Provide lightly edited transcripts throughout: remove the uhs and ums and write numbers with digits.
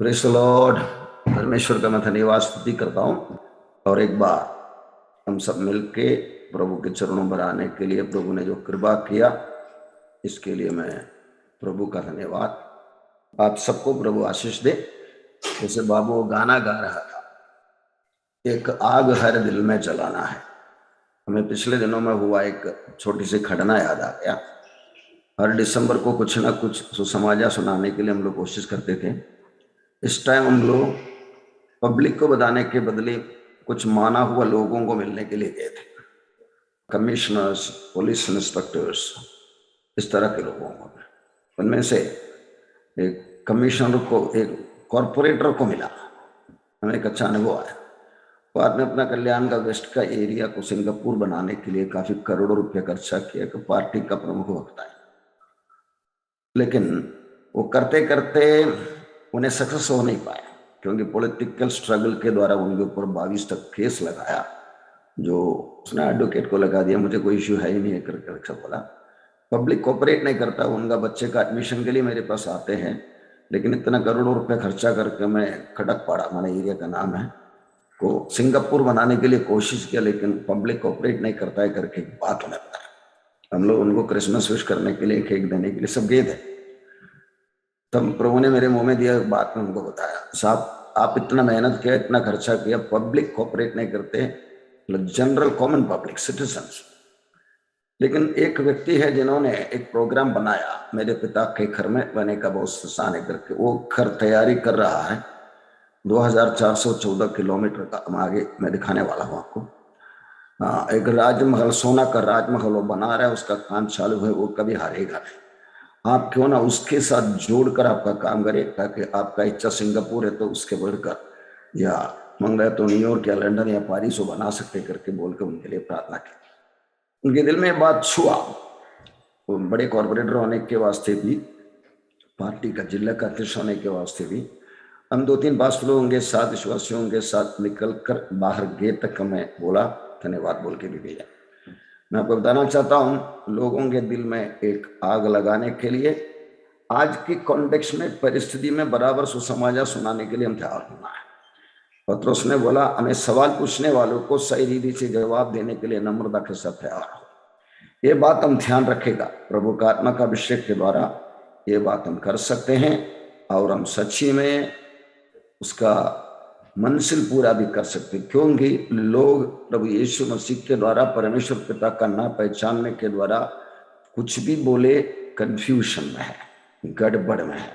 Praise the Lord. परमेश्वर का मैं धन्यवाद स्तुति करता हूँ और एक बार हम सब मिलके प्रभु के चरणों पर आने के लिए प्रभु ने जो कृपा किया इसके लिए मैं प्रभु का धन्यवाद। आप सबको प्रभु आशीष दे। जैसे बाबू गाना गा रहा था, एक आग हर दिल में जलाना है। हमें पिछले दिनों में हुआ एक छोटी सी घटना याद आ गया। हर दिसंबर को कुछ ना कुछ सुसमाचार सुनाने के लिए हम लोग कोशिश करते थे। इस टाइम हम लोग पब्लिक को बताने के बदले कुछ माना हुआ लोगों को मिलने के लिए गए थे। कमिश्नर्स, पुलिस इंस्पेक्टर्स, इस तरह के लोगों को। उनमें से एक कमिश्नर को, एक कॉरपोरेटर को मिला। हमें एक अच्छा अनुभव आया। वो आदमी अपना कल्याण का वेस्ट का एरिया को सिंगापुर बनाने के लिए काफी करोड़ों रुपए खर्चा किया कि पार्टी का प्रमुख वक्ता है। लेकिन वो करते करते उन्हें सक्सेस हो नहीं पाया, क्योंकि पॉलिटिकल स्ट्रगल के द्वारा उनके ऊपर 22 तक केस लगाया। जो उसने एडवोकेट को लगा दिया, मुझे कोई इश्यू है ही नहीं है करके बोला। पब्लिक कोऑपरेट नहीं करता। उनका बच्चे का एडमिशन के लिए मेरे पास आते हैं, लेकिन इतना करोड़ों रुपए खर्चा करके मैं खड़कपाड़ा, हमारे एरिया का नाम है, को सिंगापुर बनाने के लिए कोशिश किया, लेकिन पब्लिक कोऑपरेट नहीं करता है करके बात उन्हें बताया। हम लोग उनको क्रिसमस विश करने के लिए, केक देने के लिए सब गए थे। तब प्रभु ने मेरे मुंह में दिया बात में उनको बताया, साहब आप इतना मेहनत किया, इतना खर्चा किया, पब्लिक कोऑपरेट नहीं करते, जनरल कॉमन पब्लिक सिटीजन्स। लेकिन एक व्यक्ति है जिन्होंने एक प्रोग्राम बनाया मेरे पिता के घर में बने का बहुत साने करके। वो घर तैयारी कर रहा है 2414 किलोमीटर का। हम आगे मैं दिखाने वाला हूँ आपको। एक राजमहल, सोना का राजमहल वो बना रहा है, उसका काम चालू है। वो कभी हारेगा नहीं। आप क्यों ना उसके साथ जोड़कर आपका काम करें, ताकि आपका इच्छा सिंगापुर है तो उसके बढ़कर, या मंग रहे तो न्यूयॉर्क या लंदन या पेरिस वो बना सकते करके बोलकर उनके लिए प्रार्थना की। उनके दिल में बात छुआ। वो बड़े कॉर्पोरेटर होने के वास्ते भी, पार्टी का जिला का अध्यक्ष होने के वास्ते भी, हम 2-3 पास लोगों के साथ, विश्वासियों के साथ निकल कर बाहर गेट तक मैं बोला, धन्यवाद बोल के भी भेजा। मैं आपको बताना चाहता हूं, लोगों के दिल में एक आग लगाने के लिए आज की कॉन्टेक्स्ट में, परिस्थिति में बराबर सुसमाचार सुनाने के लिए हम तैयार होना है। पत्रोस ने बोला, हमें सवाल पूछने वालों को सही रीति से जवाब देने के लिए नम्रता के साथ तैयार हो। ये बात हम ध्यान रखेगा। प्रभु का आत्मा का अभिषेक के द्वारा ये बात हम कर सकते हैं, और हम सच्ची में उसका मंजिल पूरा भी कर सकते, क्योंकि लोग प्रभु यीशु मसीह के द्वारा परमेश्वर पिता का ना पहचानने के द्वारा कुछ भी बोले, कंफ्यूजन में है, गड़बड़ में है।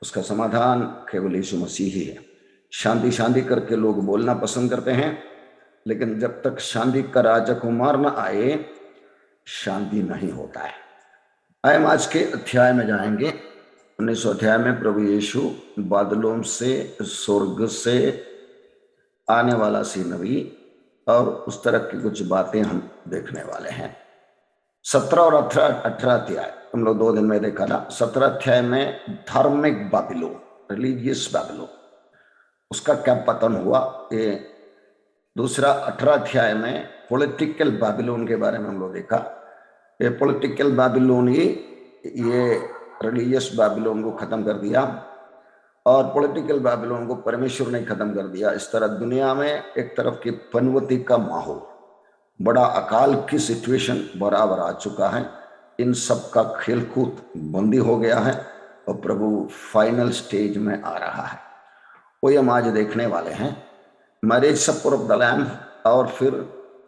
उसका समाधान केवल यीशु मसीह ही है। शांति शांति करके लोग बोलना पसंद करते हैं, लेकिन जब तक शांति का राजकुमार न आए, शांति नहीं होता है। आए हम आज के अध्याय में जाएंगे। 19 अध्याय में प्रभु यीशु बादलों से, स्वर्ग से आने वाला सीनरी और उस तरह की कुछ बातें हम देखने वाले हैं। 17 और 18 अध्याय हम लोग 2 दिन में देखा था। 17 अध्याय में धार्मिक बाबिलोन, रिलीजियस बाबिलोन, उसका क्या पतन हुआ, ये दूसरा। 18 अध्याय में पॉलिटिकल बाबिलोन के बारे में हम लोग देखा। ये पॉलिटिकल बाबिलोन ही ये रिलीजियस बाबिलोन को खत्म कर दिया, और पॉलिटिकल बाबिलोन को परमेश्वर ने खत्म कर दिया। इस तरह दुनिया में एक तरफ की पनवती का माहौल, बड़ा अकाल की सिचुएशन बराबर आ चुका है। इन सब का खेलकूद बंदी हो गया है, और प्रभु फाइनल स्टेज में आ रहा है। वही हम आज देखने वाले हैं। Marriage supper of the lamb, और फिर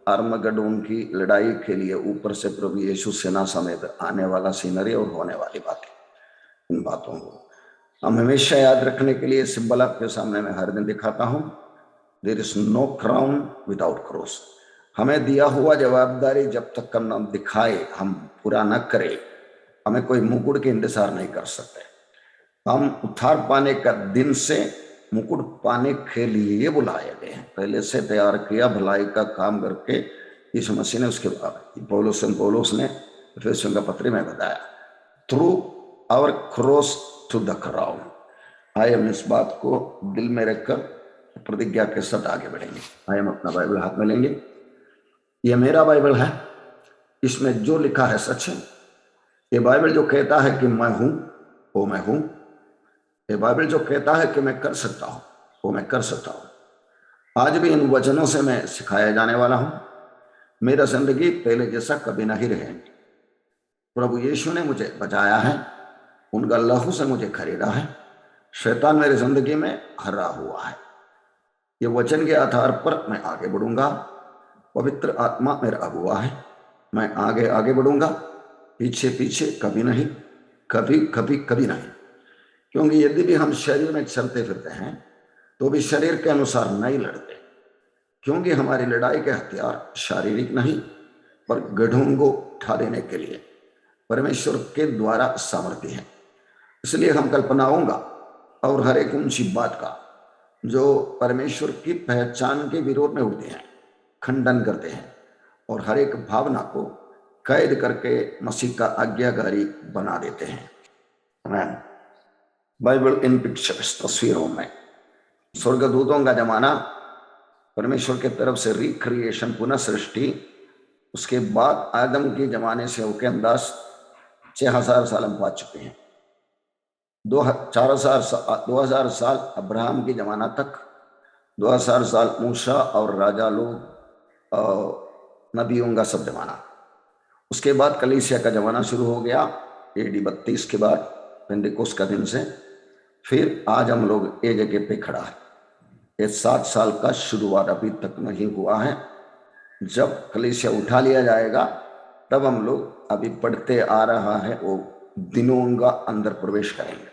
आर्मगेडोन की लड़ाई के लिए ऊपर से प्रभु यीशु सेना समेत आने वाला सीनरी और होने वाली बातें। इन बातों को हम हमेशा याद रखने के लिए सिंबल आपके सामने मैं हर दिन दिखाता हूं। There is no crown without cross. हमें दिया हुआ जवाबदारी जब तक हम न दिखाए, हम पूरा न करें, हमें कोई मुकुट के इंतजार नहीं कर सकते। हम उद्धार पाने का दिन से मुकुट पाने के लिए बुलाए गए हैं, पहले से तैयार किया भलाई का काम करके यीशु मसीह ने। उसके बाद पौलुस ने इफिसियों का पत्र में बताया, through our cross to the crown. आइए हम इस बात को दिल में रखकर प्रतिज्ञा के साथ आगे बढ़ेंगे। आइए हम अपना बाइबल हाथ में लेंगे। यह मेरा बाइबल है, इसमें जो लिखा है सच है। ये बाइबल जो कहता है कि मैं हूं वो मैं हूं, ये बाइबल जो कहता है कि मैं कर सकता हूं, वो मैं कर सकता हूं। आज भी इन वचनों से मैं सिखाया जाने वाला हूं। मेरा जिंदगी पहले जैसा कभी नहीं रहेगी। प्रभु यीशु ने मुझे बचाया है, उनका लहू से मुझे खरीदा है। शैतान मेरी जिंदगी में हरा हुआ है। ये वचन के आधार पर मैं आगे बढ़ूंगा। पवित्र आत्मा मेरा अगुवा है। मैं आगे आगे बढ़ूंगा, पीछे पीछे कभी नहीं, कभी कभी कभी नहीं। क्योंकि यदि भी हम शरीर में चलते फिरते हैं तो भी शरीर के अनुसार नहीं लड़ते। क्योंकि हमारी लड़ाई के हथियार शारीरिक नहीं, पर गढ़ों को उठा देने के लिए परमेश्वर के द्वारा सामर्थ्य है। इसलिए हम कल्पनाओं का और हर एक ऊंची बात का जो परमेश्वर की पहचान के विरोध में उठते हैं, खंडन करते हैं और हर एक भावना को कैद करके मसीह का आज्ञाकारी बना देते हैं। आमीन। बाइबल इन पिक्चर्स, तस्वीरों में स्वर्गदूतों का जमाना, परमेश्वर के तरफ से रिक्रिएशन, पुनः सृष्टि, उसके बाद आदम के जमाने से होकर अंदाज 6000 साल हम पा चुके हैं। 2000 साल अब्राहम के जमाना तक, 2000 साल मूसा और राजा लोग और नबियों का सब जमाना। उसके बाद कलीसिया का जमाना शुरू हो गया AD 32 के बाद, पेंटेकोस्त का दिन से। फिर आज हम लोग एक जगह पे खड़ा है। ये 7 साल का शुरुआत अभी तक नहीं हुआ है। जब कलीसिया उठा लिया जाएगा तब हम लोग अभी पढ़ते आ रहा है वो दिनों का अंदर प्रवेश करेंगे,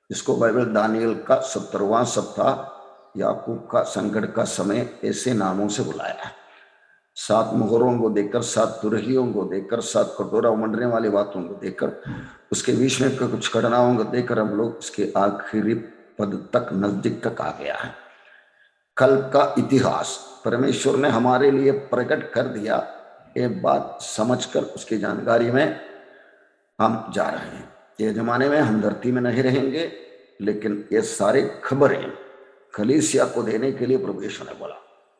जिसको बाइबल दानियल का 70वां सप्ताह, याकूब का संकट का समय ऐसे नामों से बुलाया है। 7 मोहरों को देखकर, 7 तुरहियों को देखकर, 7 कटोरा उमड़ने वाली बातों को देखकर, उसके बीच में कुछ घटनाओं को देखकर हम लोग इसके आखिरी पद तक, नजदीक तक आ गया है। कल का इतिहास परमेश्वर ने हमारे लिए प्रकट कर दिया। ये बात समझकर उसकी जानकारी में हम जा रहे हैं। ये जमाने में हम धरती में नहीं रहेंगे, लेकिन ये सारी खबरें कलीसिया को देने के लिए प्रभु यीशु ने बोला।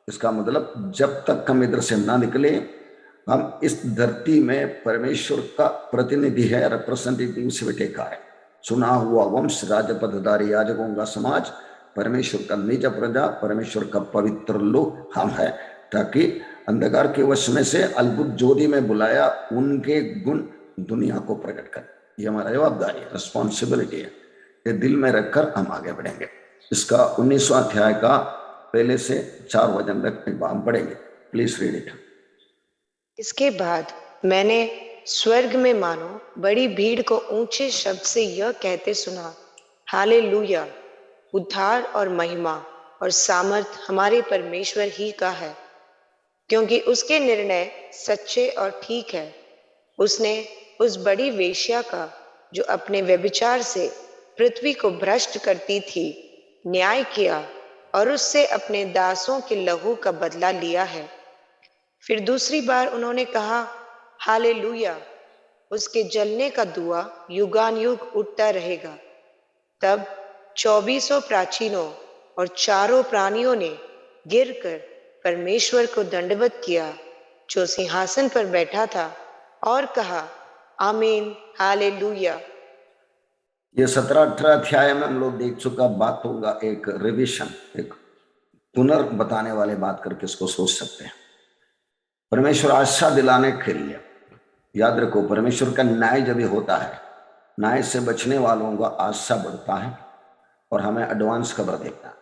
इसका मतलब जब तक हम इधर से ना निकले, हम इस धरती में परमेश्वर का प्रतिनिधि है, रिप्रेजेंटेटिव स्वीटे का है, चुना हुआ वंश, राजपदधारी याजकों का समाज, परमेश्वर का निज प्रजा, परमेश्वर का पवित्र लोग हम है, ताकि अंधकार के वश में से अद्भुत ज्योति में बुलाया उनके गुण दुनिया को प्रकट कर। ये हमारा जवाबदारी है, रिस्पॉन्सिबिलिटी है। ये दिल में रखकर हम आगे बढ़ेंगे। इसका 19वां अध्याय का पहले से 4 वचन तक हम पढ़ेंगे। Please read it. इसके बाद मैंने स्वर्ग में मानो बड़ी भीड़ को ऊंचे शब्द से यह कहते सुना, हालेलुया, उद्धार और महिमा और सामर्थ हमारे परमेश्वर ही का है, क्योंकि उसके निर्णय सच्चे और ठीक है। उसने उस बड़ी वेश्या का, जो अपने व्यभिचार से पृथ्वी को भ्रष्ट करती थी, न्याय किया और उससे अपने दासों के लहू का बदला लिया है। फिर दूसरी बार उन्होंने कहा, हालेलुया, उसके जलने का धुआं युगानुयुग उठता रहेगा। तब 24 प्राचीनों और 4 प्राणियों ने गिरकर परमेश्वर को दंडवत किया, जो सिंहासन पर बैठा था, और कहा, आमीन, हालेलुया। ये 17-18 अध्याय में हम लोग देख चुका बात होगा, एक रिविजन, एक पुनर्बताने वाले बात करके इसको सोच सकते हैं। परमेश्वर आशा दिलाने के लिए, याद रखो, परमेश्वर का न्याय जब होता है, न्याय से बचने वालों का आशा बढ़ता है और हमें एडवांस खबर देता है,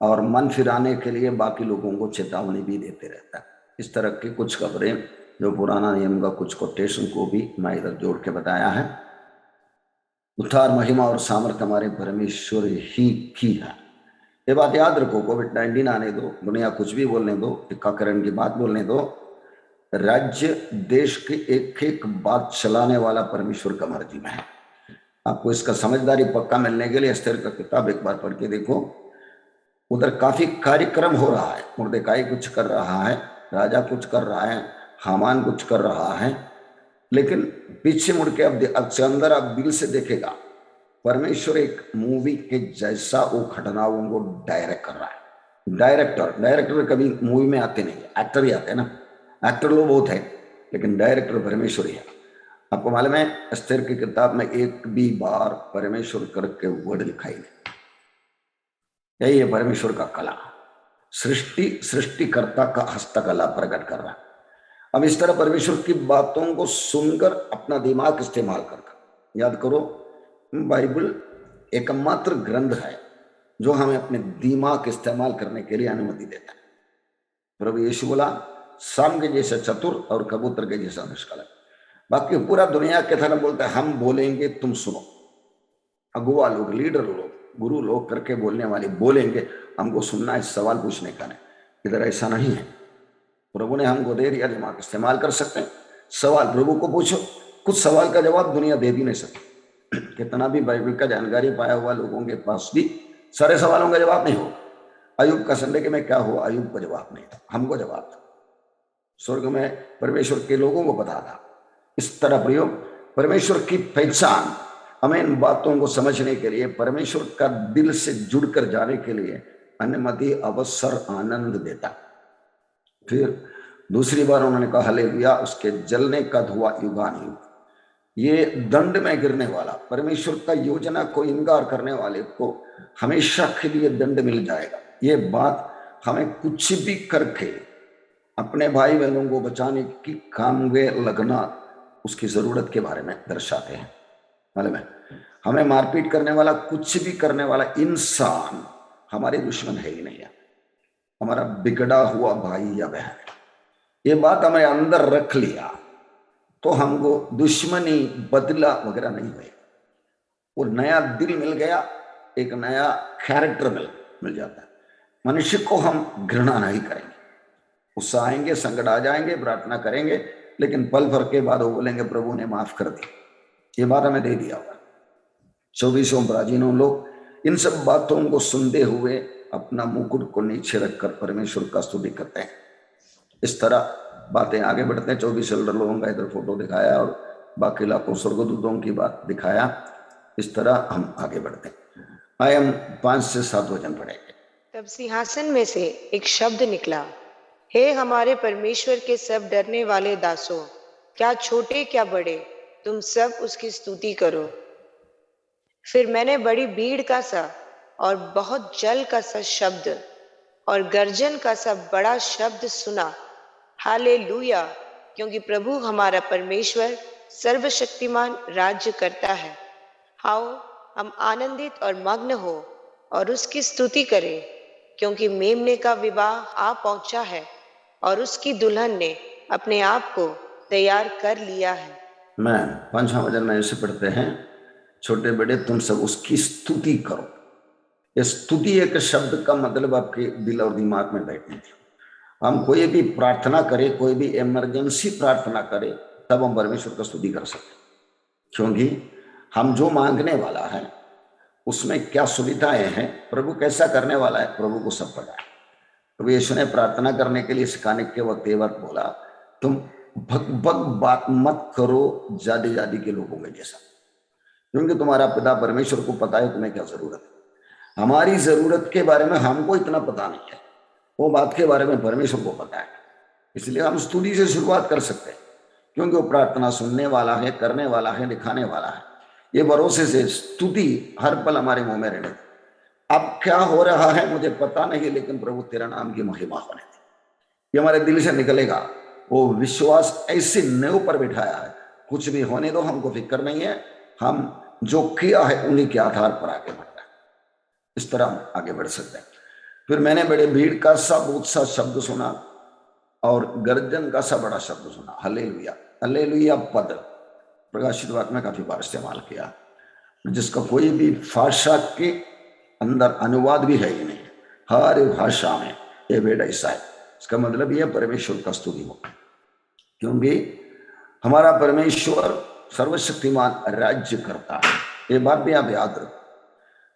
और मन फिराने के लिए बाकी लोगों को चेतावनी भी देते रहता है। इस तरह की कुछ खबरें जो पुराना नियम का कुछ कोटेशन को भी मैं इधर जोड़ के बताया है। उद्धार, महिमा और सामर्थ्य हमारे परमेश्वर ही की है। ये बात याद रखो। कोविड-19 आने दो, दुनिया कुछ भी बोलने दो, टीकाकरण की बात बोलने दो, राज्य देश की एक एक बात चलाने वाला परमेश्वर का मर्जी में है। आपको इसका समझदारी पक्का मिलने के लिए एस्तेर का किताब एक बार पढ़ के देखो। उधर काफी कार्यक्रम हो रहा है। मुर्देकाई कुछ कर रहा है, राजा कुछ कर रहा है, हामान कुछ कर रहा है, लेकिन पीछे मुड़ के अब से अंदर आप दिल से देखेगा, परमेश्वर एक मूवी के जैसा वो घटनाओं को डायरेक्ट कर रहा है। डायरेक्टर कभी मूवी में आते नहीं, एक्टर ही आते हैं ना। एक्टर लोग बहुत है, लेकिन डायरेक्टर परमेश्वर ही है। आपको मालूम है एस्तेर की किताब में एक भी बार परमेश्वर करके वर्ड लिखाई नहीं। यही है परमेश्वर का कला, सृष्टिकर्ता का हस्तकला प्रकट कर रहा है। अब इस तरह परमेश्वर की बातों को सुनकर अपना दिमाग इस्तेमाल कर, याद करो बाइबल एकमात्र ग्रंथ है जो हमें अपने दिमाग इस्तेमाल करने के लिए अनुमति देता है। प्रभु यीशु बोला शाम के जैसे चतुर और कबूतर के जैसा निष्कलंक। बाकी पूरा दुनिया के तरह बोलता है हम बोलेंगे तुम सुनो। अगुआ लोग, लीडर लोग, गुरु लोग करके बोलने वाले बोलेंगे, हमको सुनना है, सवाल पूछने का नहीं। इधर ऐसा नहीं है। प्रभु ने हमको दे दिया दिमाग, इस्तेमाल कर सकते हैं। सवाल प्रभु को पूछो, कुछ सवाल का जवाब दुनिया दे भी नहीं सकती। कितना भी बाइबल का जानकारी पाया हुआ लोगों के पास भी सारे सवालों का जवाब नहीं होगा। अयूब का जिंदगी में क्या हुआ, अयूब को जवाब नहीं था, हमको जवाब था। स्वर्ग में परमेश्वर के लोगों को पता था। इस तरह प्रयोग परमेश्वर की पहचान हमें इन बातों को समझने के लिए, परमेश्वर का दिल से जुड़कर जाने के लिए अनुमति, अवसर, आनंद देता। फिर दूसरी बार उन्होंने कहा हालेलुया, उसके जलने का धुआं युगानुयुग। ये दंड में गिरने वाला, परमेश्वर का योजना को इनकार करने वाले को हमेशा के लिए दंड मिल जाएगा। ये बात हमें कुछ भी करके अपने भाई बहनों को बचाने की काम में लगना, उसकी जरूरत के बारे में दर्शाते हैं। मालूम है हमें मारपीट करने वाला, कुछ भी करने वाला इंसान हमारे दुश्मन है ही नहीं है, हमारा बिगड़ा हुआ भाई या बहन है। ये बात हमें अंदर रख लिया तो हमको दुश्मनी, बदला वगैरह नहीं हुए। वो नया दिल मिल गया, एक नया कैरेक्टर मिल जाता है। मनुष्य को हम घृणा नहीं करेंगे, गुस्सा आएंगे, संकट आ जाएंगे, प्रार्थना करेंगे, लेकिन पल भर के बाद वो बोलेंगे प्रभु ने माफ कर दी। ये बात हमें दे दिया हुआ। 24 प्राचीनों लोग इन सब बातों को सुनते हुए अपना मुकुट को नीचे रखकर परमेश्वर का स्तुति करते हैं। इस तरह बातें आगे बढ़ते हैं। 24 एल्डर लोगों का इधर फोटो दिखाया और बाकी लाखों स्वर्गदूतों की बात दिखाया। इस तरह हम आगे बढ़ते हैं। आए हम 5 से 7 वचन पढ़ेंगे। तब सिंहासन में से एक शब्द निकला, हे हमारे परमेश्वर के सब डरने वाले दासों, क्या छोटे क्या बड़े, तुम सब उसकी स्तुति करो। फिर मैंने बड़ी भीड़ का सा और बहुत जल का सा शब्द और गर्जन का सा बड़ा शब्द सुना, हालेलुया, क्योंकि प्रभु हमारा परमेश्वर सर्वशक्तिमान राज्य करता है। आओ हम आनंदित और मग्न हो और उसकी स्तुति करें, क्योंकि मेमने का विवाह आ पहुंचा है और उसकी दुल्हन ने अपने आप को तैयार कर लिया है। मैं 5वां वचन में ऐसे पढ़ते हैं, छोटे बड़े तुम सब उसकी स्तुति करो। ये स्तुति एक शब्द का मतलब आपके दिल और दिमाग में बैठनी थी। हम कोई भी प्रार्थना करें, कोई भी इमरजेंसी प्रार्थना करें, तब हम परमेश्वर का स्तुति कर सकते, क्योंकि हम जो मांगने वाला है उसमें क्या सुविधाएं हैं, प्रभु कैसा करने वाला है, प्रभु को सब पता है। प्रभु यीशु ने प्रार्थना करने के लिए सिखाने के वक्त ये वक्त बोला, तुम भग भग बात मत करो जादी जादी के लोगों के जैसा, क्योंकि तुम्हारा पिता परमेश्वर को पता है तुम्हें क्या जरूरत है। हमारी जरूरत के बारे में हमको इतना पता नहीं है, वो बात के बारे में परमेश्वर को पता है। इसलिए हम स्तुति से शुरुआत कर सकते हैं, क्योंकि वो प्रार्थना सुनने वाला है, करने वाला है, दिखाने वाला है। ये भरोसे से स्तुति हर पल हमारे मुंह में रहने दे। अब क्या हो रहा है मुझे पता नहीं, लेकिन प्रभु तेरा नाम की महिमा होने दे, ये हमारे दिल से निकलेगा। वो विश्वास ऐसे नींव पर बिठाया है, कुछ भी होने दो, हमको फिक्र नहीं है, हम जो किया है उन्हीं के आधार पर आगे बढ़ना है। इस तरह हम आगे बढ़ सकते हैं। फिर मैंने बड़े भीड़ का सा बहुत सा शब्द सुना और गर्जन का सा बड़ा शब्द सुना, हालेलुया। हालेलुया पद प्रकाशित वाक्य में काफी बार इस्तेमाल किया, जिसका कोई भी भाषा के अंदर अनुवाद भी है ही नहीं, हर भाषा में ये वेद ऐसा है। इसका मतलब यह परमेश्वर का स्तुति हो, क्योंकि हमारा परमेश्वर सर्वशक्तिमान राज्य करता है। ये बात भी आप याद रखो,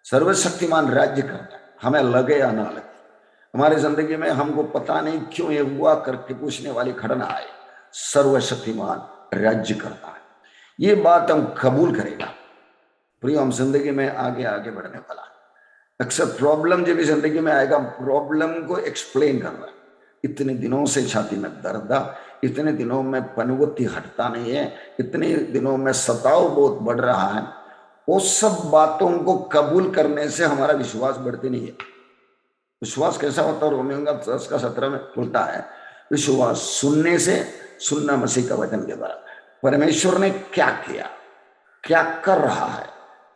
सर्वशक्तिमान राज्य करता है, हमें लगे या ना लगे। हमारी जिंदगी में हमको पता नहीं क्यों ये हुआ करके पूछने वाली घटना आए, सर्वशक्तिमान राज्य करता है, ये बात हम कबूल करेगा। प्रिय, हम जिंदगी में आगे आगे बढ़ने वाला है। अक्सर प्रॉब्लम जब भी जिंदगी में आएगा, प्रॉब्लम को एक्सप्लेन करना, इतने दिनों से छाती में दर्द था, इतने दिनों में पनवती हटता नहीं है, इतने दिनों में सताव बहुत बढ़ रहा है, वो सब बातों को कबूल करने से हमारा विश्वास बढ़ती नहीं है। विश्वास कैसा होता है? रोमियो का 10:17 में बोलता है, विश्वास सुनने से, सुनना मसीह का वचन के द्वारा। परमेश्वर ने क्या किया, क्या कर रहा है,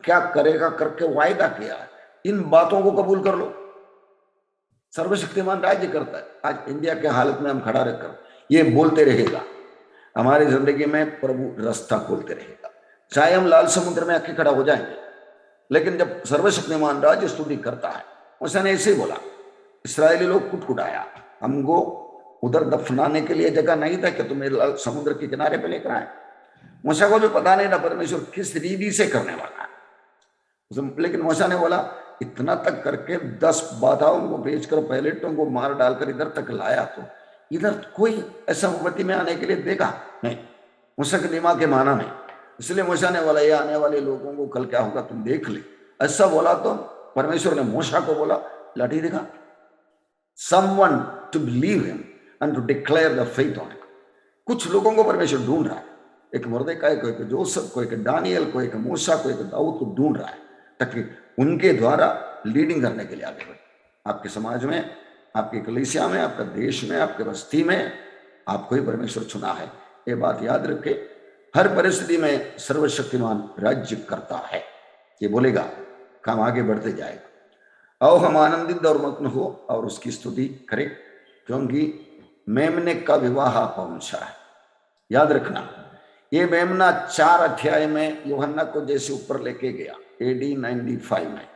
क्या करेगा करके वायदा किया है, इन बातों को कबूल कर लो। सर्वशक्तिमान राज्य करता है। आज इंडिया के हालत में हम खड़ा रहकर ये बोलते रहेगा, हमारी जिंदगी में प्रभु रास्ता खोलते रहेगा। चाहे हम लाल समुद्र में आके खड़ा हो जाएंगे, लेकिन जब सर्वशक्तिमान राज्य स्तुति करता है, उसने ऐसे ही बोला, इसराइली लोग कुटकुटाया, हमको उधर दफनाने के लिए जगह नहीं था कि तुम्हें लाल समुद्र के किनारे पे लेकर आए। मूसा को भी पता नहीं था परमेश्वर किस रीति से करने वाला है, लेकिन मूसा ने बोला, इतना तक करके 10 बाधाओं को बेचकर पायलटों को मार डालकर इधर तक लाया, तो इधर कोई ऐसा विपत्ति में आने के लिए देगा नहीं। मूसा के दिमाग के माना नहीं, इसलिए मूसा ने बोला, ये आने वाले लोगों को कल क्या होगा तुम देख ले। ऐसा बोला तो परमेश्वर ने मूसा को बोला, लाठी दिखा, someone to believe him and to declare the faith on it। कुछ लोगों को परमेश्वर ढूंढ रहा है, एक मुर्देकाई को, एक जोसेफ को, एक दानियल को, एक मूसा को, एक दाऊद को ढूंढ रहा है, ताकि उनके द्वारा लीडिंग करने के लिए आगे बढ़े। आपके समाज में, आपकी कलीसिया में, आपके देश में, आपके बस्ती में आपको ही परमेश्वर चुना है, ये बात याद रखे। हर परिस्थिति में सर्वशक्तिमान राज्य करता है, ये बोलेगा, काम आगे बढ़ते जाएगा। आओ हम आनंदित और मग्न हो और उसकी स्तुति करें, क्योंकि मेमने का विवाह पहुंचा है। याद रखना, ये मेमना 4 अध्याय में यूहन्ना को जैसे ऊपर लेके गया AD 95 में,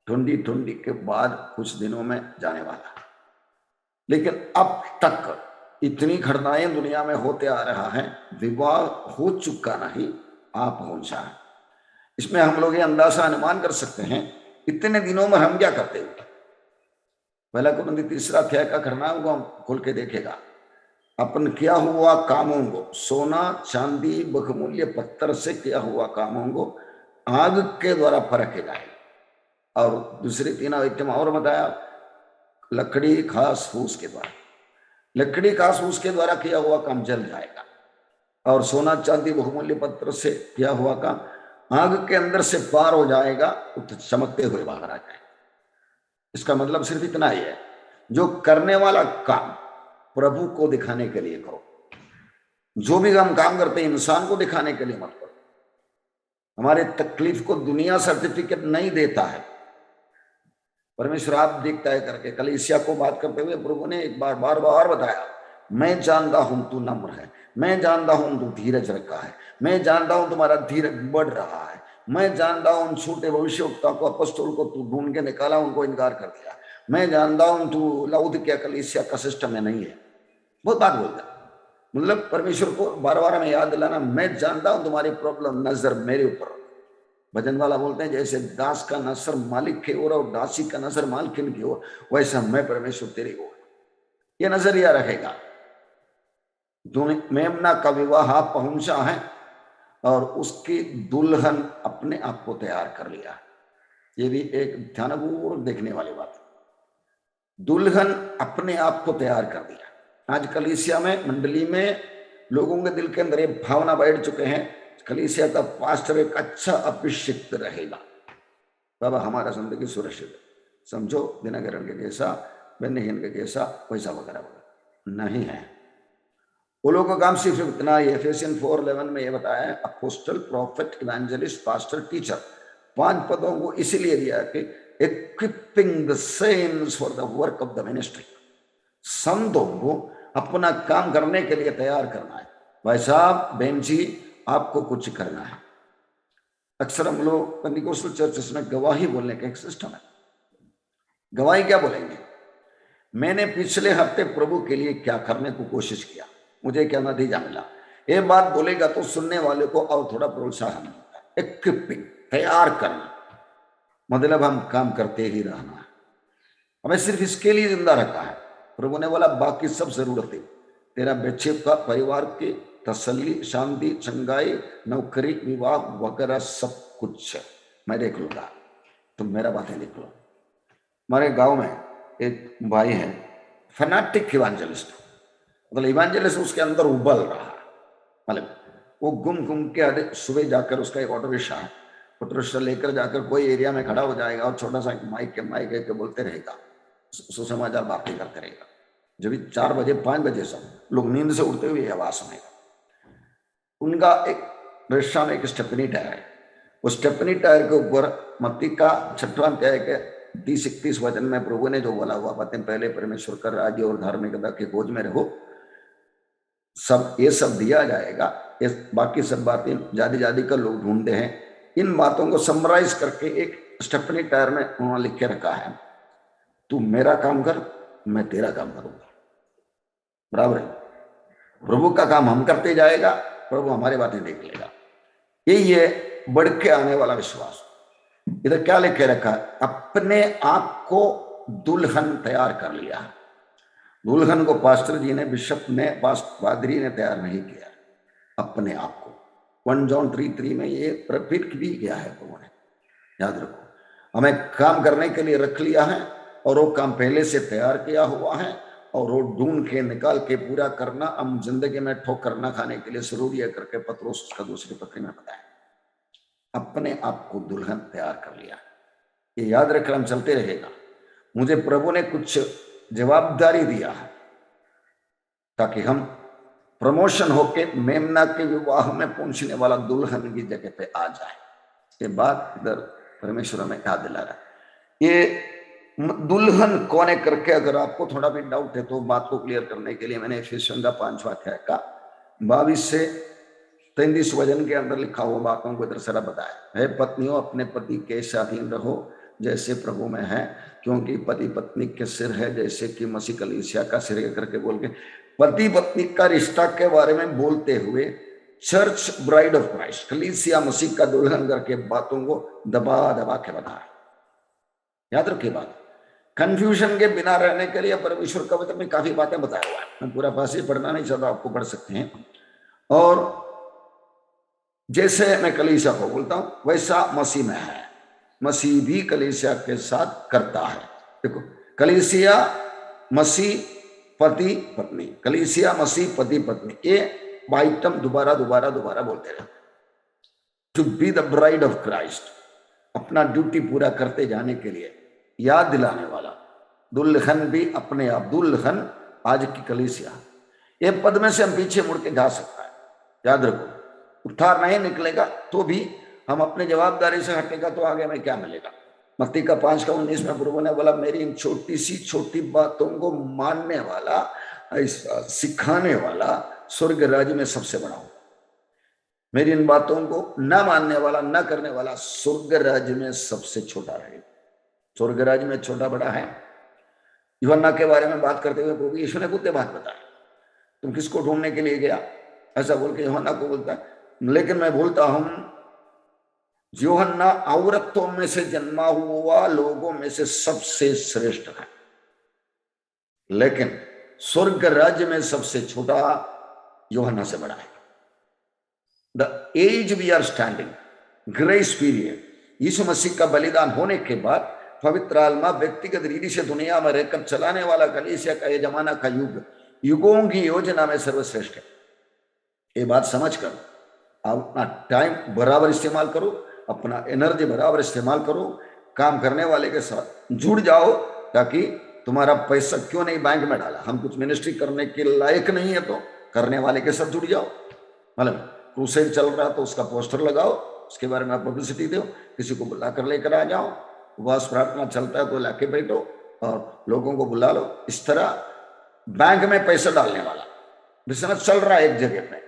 2020 के बाद कुछ दिनों में जाने वाला है, लेकिन अब तक इतनी घटनाएं दुनिया में होते आ रहा है, विवाह हो चुका नहीं, आ पहुंचा है। इसमें हम लोग ये अंदाजा अनुमान कर सकते हैं, इतने दिनों में हम क्या करते हुए। पहला कुरिन्थी 3 अध्याय का करना होगा, हम खोल के देखेगा, अपन किया हुआ कामों को, सोना चांदी बहुमूल्य पत्थर से किया हुआ कामों को आग के द्वारा परखे जाएगा। और दूसरे 3 आइटम और बताया, लकड़ी घास फूस के द्वारा, लकड़ी घास फूस के द्वारा किया हुआ काम जल जाएगा, और सोना चांदी बहुमूल्य पत्थर से किया हुआ काम आग के अंदर से पार हो जाएगा, तो चमकते हुए बाहर आ जाएगा। इसका मतलब सिर्फ इतना ही है, जो करने वाला काम प्रभु को दिखाने के लिए करो। जो भी हम काम करते हैं इंसान को दिखाने के लिए मत करो। हमारे तकलीफ को दुनिया सर्टिफिकेट नहीं देता है, परमेश्वर आप देखता है करके। कलीसिया को बात करते हुए प्रभु ने एक बार बार बताया, मैं जानता हूं तू नम्र है, मैं जानता हूं तू धीरज रखा है, मैं जानता हूं तुम्हारा धीरज बढ़ रहा है, मैं जानता हूं छोटे भविष्यवक्ता को, अपostल को तू ढूंढ के निकाला, उनको इनकार कर दिया, मैं जानता हूं तू लाउदिकिया कलीसिया का सिस्टम में नहीं है। बहुत बात बोलता, मतलब परमेश्वर को बार हमें याद दिलाना, मैं जानता हूं तुम्हारी प्रॉब्लम, नजर मेरे ऊपर। भजन वाला बोलते हैं, जैसे दास का नजर मालिक की ओर और दासी का नजर मालकिन की ओर, वैसा मैं परमेश्वर तेरी ओर। यह नजरिया रहेगा। मेमना का विवाह पहुंचा है और उसकी दुल्हन अपने आप को तैयार कर लिया। ये भी एक ध्यानपूर्वक देखने वाली बात है। दुल्हन अपने आप को तैयार कर दिया। आज कलीसिया में, मंडली में लोगों के दिल के अंदर ये भावना बैठ चुके हैं, कलीसिया का पास्टर एक अच्छा अभिषिक्त रहेगा, बाबा हमारा जिंदगी सुरक्षित है, समझो दिनकरण के जैसा, बेन्हीन के जैसा, वैसा वगैरह वगैरह नहीं है। वो लोगों का काम सिर्फ इतना ही। एफेसियन 4:11 में ये बताया है, apostle, profit, evangelist, pastor, teacher, 5 पदों को इसीलिए दिया कि equipping the saints for the work of the ministry, संतों को अपना काम करने के लिए तैयार करना है। भाई साहब, बहन जी, आपको कुछ करना है। अक्सर हम लोग पेंटिकोस्टल चर्चेस में गवाही बोलने का एक सिस्टम है। गवाही क्या बोलेंगे? मैंने पिछले हफ्ते प्रभु के लिए क्या करने को कोशिश किया, मुझे क्या नतीजा मिला। ये बात बोलेगा तो सुनने वाले को और थोड़ा प्रोत्साहन मिलता है। इक्विपिंग, तैयार करना, मतलब हम काम करते ही रहना है। हमें सिर्फ इसके लिए जिंदा रखा है। प्रभु ने बोला बाकी सब जरूरतें, तेरा बच्चे का, परिवार की तसल्ली, शांति, चंगाई, नौकरी, विवाह वगैरह सब कुछ मैं देख लूंगा, तुम मेरा बातें देख लो। हमारे गांव में एक भाई है, फैनाटिक इवेंजलिस्ट, मतलब इवेंजलिस्ट उसके अंदर उबल रहा, मतलब वो घूम घूम के सुबह जाकर उसका एक ऑटो रिक्शा है, ऑटो रिक्शा लेकर जाकर कोई एरिया में खड़ा हो जाएगा और छोटा सा माइक के बोलते रहेगा, सुसमाचार बातें करते रहेगा। जब भी 4 बजे 5 बजे सब लोग नींद से उठते हुए आवाज सुनेगा। उनका एक रिक्शा में एक स्टेपनी टायर है, उस स्टेपनी टायर के ऊपर मत्ती का 6वां अध्याय के 30-31 वचन में प्रभु ने जो बोला हुआ बातें, पहले परमेश्वर का राज्य और धार्मिकता की खोज में रहो, सब ये सब दिया जाएगा। ये बाकी सब बातें जादी जादी कर लोग ढूंढते हैं। इन बातों को समराइज करके एक स्टेपनी टायर में उन्होंने लिख के रखा है, तू मेरा काम कर, मैं तेरा काम करूंगा। बराबर है, प्रभु का काम हम करते जाएगा, प्रभु हमारी बातें देख लेगा। यही है बढ़ के आने वाला विश्वास। इधर क्या लिखे रखा है, अपने आप को दुल्हन तैयार कर लिया। दुल्हन को पास्टर जी ने, बिशप ने, पादरी ने तैयार नहीं किया, अपने आप को। 1 जॉन 3:3 में ये रिपीट भी किया है प्रभु ने, याद रखो। हमें काम करने के लिए रख लिया है और वो काम पहले से तैयार किया हुआ है, और वो ढूंढ के निकाल के पूरा करना हम जिंदगी में ठोकर ना खाने के लिए जरूरी है करके पत्रोस उसका दूसरी पत्री में बताया। अपने आप को दुल्हन तैयार कर लिया, ये याद रखकर हम चलते रहेगा। मुझे प्रभु ने कुछ जवाबदारी दिया है ताकि हम प्रमोशन होके मेमना के विवाह में पहुंचने वाला दुल्हन की जगह पे आ जाए। ये बात इधर परमेश्वर हमें याद दिला रहा है। ये दुल्हन कौन है करके अगर आपको थोड़ा भी डाउट है तो बात को क्लियर करने के लिए मैंने एफिसियों का 5वां अध्याय का 22 से 33 वचन के अंदर लिखा हुआ बातों को इधर सारा बताया है। पत्नियों अपने पति के अधीन रहो जैसे प्रभु में है, क्योंकि पति पत्नी के सिर है, जैसे कि मसीह कलीसिया का सिर है करके बोल के पति पत्नी का रिश्ता के बारे में बोलते हुए चर्च ब्राइड ऑफ क्राइस्ट, कलीसिया मसीह का दुल्हन करके बातों को दबा दबा के बताया। याद रखिए बात, कंफ्यूजन के बिना रहने के लिए परमेश्वर का वचन में काफी बातें बताया हुआ है। मैं पूरा पास पढ़ना नहीं चाहता, आपको पढ़ सकते हैं। और जैसे मैं कलीसिया को बोलता हूं वैसा मसीह में है, मसीह भी कलीसिया के साथ करता है। देखो, कलीसिया मसीह पति पत्नी, कलीसिया मसीह पति पत्नी, ये आइटम दोबारा दोबारा दोबारा बोलते रहे। To be the bride of Christ, अपना ड्यूटी पूरा करते जाने के लिए याद दिलाने वाला दुल्हन भी अपने आप, दुल्हन आज की कलीसिया। ये पद में से हम पीछे मुड़ के जा सकता है, याद रखो। उद्धार नहीं निकलेगा तो भी हम अपने जवाबदारी से हटेगा तो आगे में क्या मिलेगा। मत्ती का 5:19 में प्रभु ने बोला, मेरी इन छोटी सी छोटी बातों को मानने वाला, सिखाने वाला स्वर्ग राज्य में सबसे बड़ा होगा। मेरी इन बातों को न मानने वाला, न करने वाला स्वर्ग राज्य में सबसे छोटा रहेगा। स्वर्ग राज्य में छोटा बड़ा है। यूहन्ना के बारे में बात करते हुए प्रभु यीशु ने खुद बात बताई, तुम किसको ढूंढने के लिए गया, ऐसा बोल के यूहन्ना को बोलता है। लेकिन मैं बोलता हूं, यूहन्ना औरतों में से जन्मा हुआ लोगों में से सबसे श्रेष्ठ है, लेकिन स्वर्ग राज्य में सबसे छोटा यूहन्ना से बड़ा है। The age we are standing, grace period, यीशु मसीह का बलिदान होने के बाद पवित्र आत्मा व्यक्तिगत रीति से दुनिया में रहकर चलाने वाला कलीसिया का ये जमाना का युग, युगों की योजना में सर्वश्रेष्ठ है। ये बात समझ कर अपना टाइम बराबर इस्तेमाल करो, अपना एनर्जी बराबर इस्तेमाल करो, काम करने वाले के साथ जुड़ जाओ, ताकि तुम्हारा पैसा क्यों नहीं बैंक में डाला, हम कुछ मिनिस्ट्री करने के लायक नहीं है तो करने वाले के साथ जुड़ जाओ। मतलब क्रूसेड चल रहा तो उसका पोस्टर लगाओ, उसके बारे में पब्लिसिटी दो, किसी को बुला कर लेकर आ जाओ, उपवास प्रार्थना चलता है तो लाके बैठो और लोगों को बुला लो। इस तरह बैंक में पैसा डालने वाला बिजनेस चल रहा है एक जगह पे,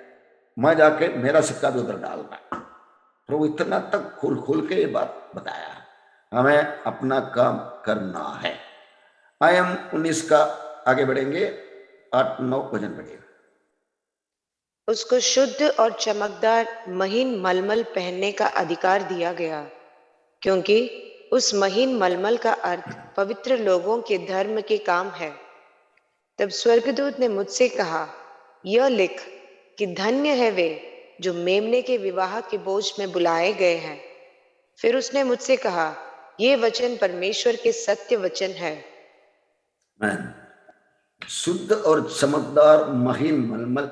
मैं जाके मेरा सिक्का भी उधर डाल रहा है। प्रभु इतना तक खुल खुल के ये बात बताया है, हमें अपना काम करना है। आयम 19 का आगे बढ़ेंगे, 8-9 वचन बढ़ेगा। उसको शुद्ध और चमकदार महीन मलमल पहनने का अधिकार दिया गया, क्योंकि उस महीन मलमल का अर्थ पवित्र लोगों के धर्म के काम है। तब स्वर्गदूत ने मुझसे कहा, यह लिख कि धन्य है वे जो मेमने के विवाह के बोझ में बुलाए गए हैं। फिर उसने मुझसे कहा, ये वचन परमेश्वर के सत्य वचन है। शुद्ध और चमकदार महीन मलमल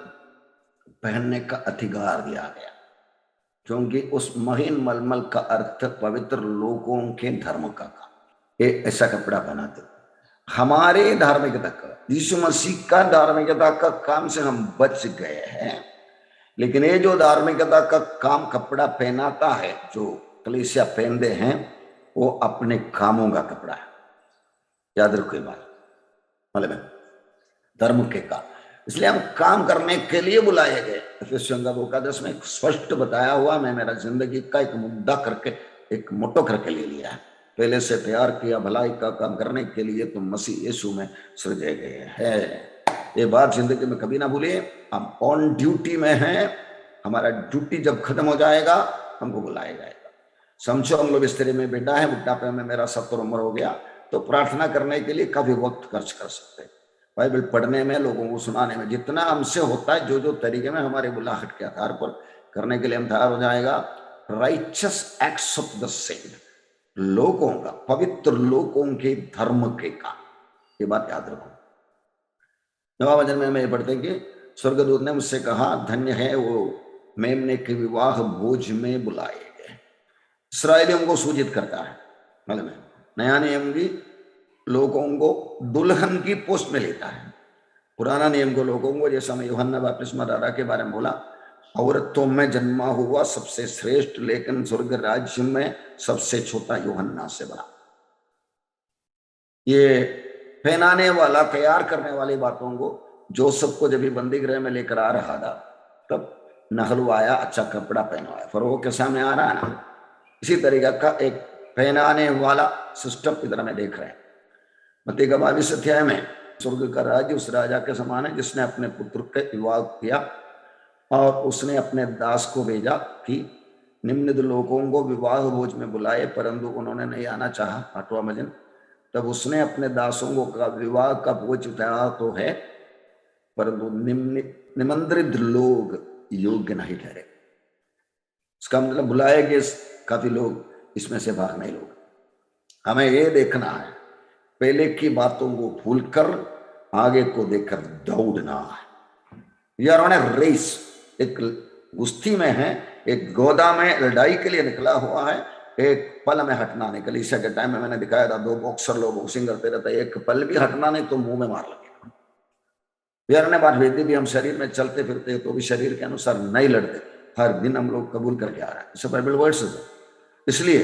पहनने का अधिकार दिया गया, क्योंकि उस महीन मलमल का अर्थ पवित्र लोगों के धर्म का ये ऐसा कपड़ा बनाते। हमारे धार्मिकता का, यीशु मसीह का धार्मिकता का काम से हम बच गए हैं, लेकिन ये जो धार्मिकता का काम कपड़ा पहनाता है, जो कलीसिया पहनते हैं, वो अपने कामों का कपड़ा है। याद रखो ये बात, मतलब धर्म के काम, इसलिए हम काम करने के लिए बुलाए गए। इफिसियों का 2:10 में स्पष्ट बताया हुआ, मैं मेरा जिंदगी का एक मुद्दा करके, एक मोटो करके ले लिया है, पहले से तैयार किया भलाई का काम करने के लिए तुम मसीह यीशु में सृजे गए हैं। ये बात जिंदगी में कभी ना भूलिए। हम ऑन ड्यूटी में हैं, हमारा ड्यूटी जब खत्म हो जाएगा हमको बुलाया जाएगा। समझो हम लोग इस तरह में बेटा है, बुढ़ापे में मेरा 70 उम्र हो गया, तो प्रार्थना करने के लिए काफी वक्त खर्च कर सकते हैं, बाइबल पढ़ने में, लोगों को सुनाने में, जितना हमसे होता है, जो तरीके में हमारे बुलाहट के आधार पर करने के लिए हम तैयार हो जाएगा। Righteous acts of the saint, लोगों का, पवित्र लोगों के धर्म के काम, ये बात याद रखो। नवा वचन में हमें पढ़ते हैं कि स्वर्गदूत ने मुझसे कहा, धन्य है वो मेमने के विवाह भोज में बुलाए गए। इसराइलियों को सूचित करता है, मतलब नया नियम भी लोगों को दुल्हन की पोस्ट में लेता है, पुराना नियम को लोगों को, जैसा मैं यूहन्ना बपतिस्मा दादा के बारे में बोला, औरतों में जन्मा हुआ सबसे श्रेष्ठ, लेकिन स्वर्ग राज्य में सबसे छोटा यूहन्ना से बड़ा। ये पहनाने वाला, तैयार करने वाली बातों को जोसेफ को जब भी बंदी गृह में लेकर आ रहा था, तब नहलवाया, अच्छा कपड़ा पहनवाया, फरोह के सामने आ रहा है ना, इसी तरीका का एक पहनाने वाला सिस्टम इधर में देख रहे हैं। मत्ती का 22 अध्याय में स्वर्ग का राज्य उस राजा के समान है जिसने अपने पुत्र के विवाह किया और उसने अपने दास को भेजा कि निम्न लोगों को विवाह भोज में बुलाए, परंतु उन्होंने नहीं आना चाहा। 8वां वचन, तब उसने अपने दासों को कहा, विवाह का भोज तैयार तो है, परंतु निमंत्रित लोग योग्य नहीं ठहरे। इसका मतलब बुलाए गए काफी लोग, इसमें से भाग नहीं लोग। हमें ये देखना है, पहले की बातों को भूलकर आगे को देखकर दौड़ना है। यार ऑन रेस, एक कुश्ती में है, एक गोदा में लड़ाई के लिए निकला हुआ है, एक पल में हटना नहीं। कलीसिया के टाइम में मैंने दिखाया था, 2 बॉक्सर लोग बॉक्सिंग करते रहते, एक पल भी हटना नहीं तो मुंह में मार लगेगा। यार ने बात भेज दी भी, हम शरीर में चलते फिरते तो भी शरीर के अनुसार नहीं लड़ते, हर दिन हम लोग कबूल करके आ रहे हैं, इसे बाइबल वर्ड्स है। इसलिए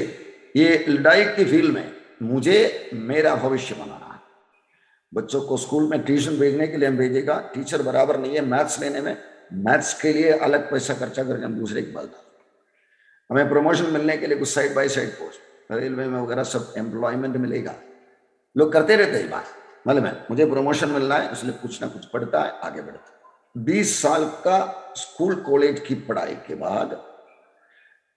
ये लड़ाई की फील्ड में मुझे मेरा भविष्य बनाना है। बच्चों को स्कूल में ट्यूशन भेजने के लिए हम भेजेगा, टीचर बराबर नहीं है मैथ्स लेने में, मैथ्स के लिए अलग पैसा खर्चा करके हम दूसरे की बलता। हमें प्रमोशन मिलने के लिए कुछ side by side post, railway में वगैरह सब एम्प्लॉयमेंट मिलेगा, लोग करते रहते हैं बात, मतलब है मुझे प्रमोशन मिलना है, इसलिए कुछ ना कुछ पढ़ता है, आगे बढ़ता है। 20 साल का स्कूल कॉलेज की पढ़ाई के बाद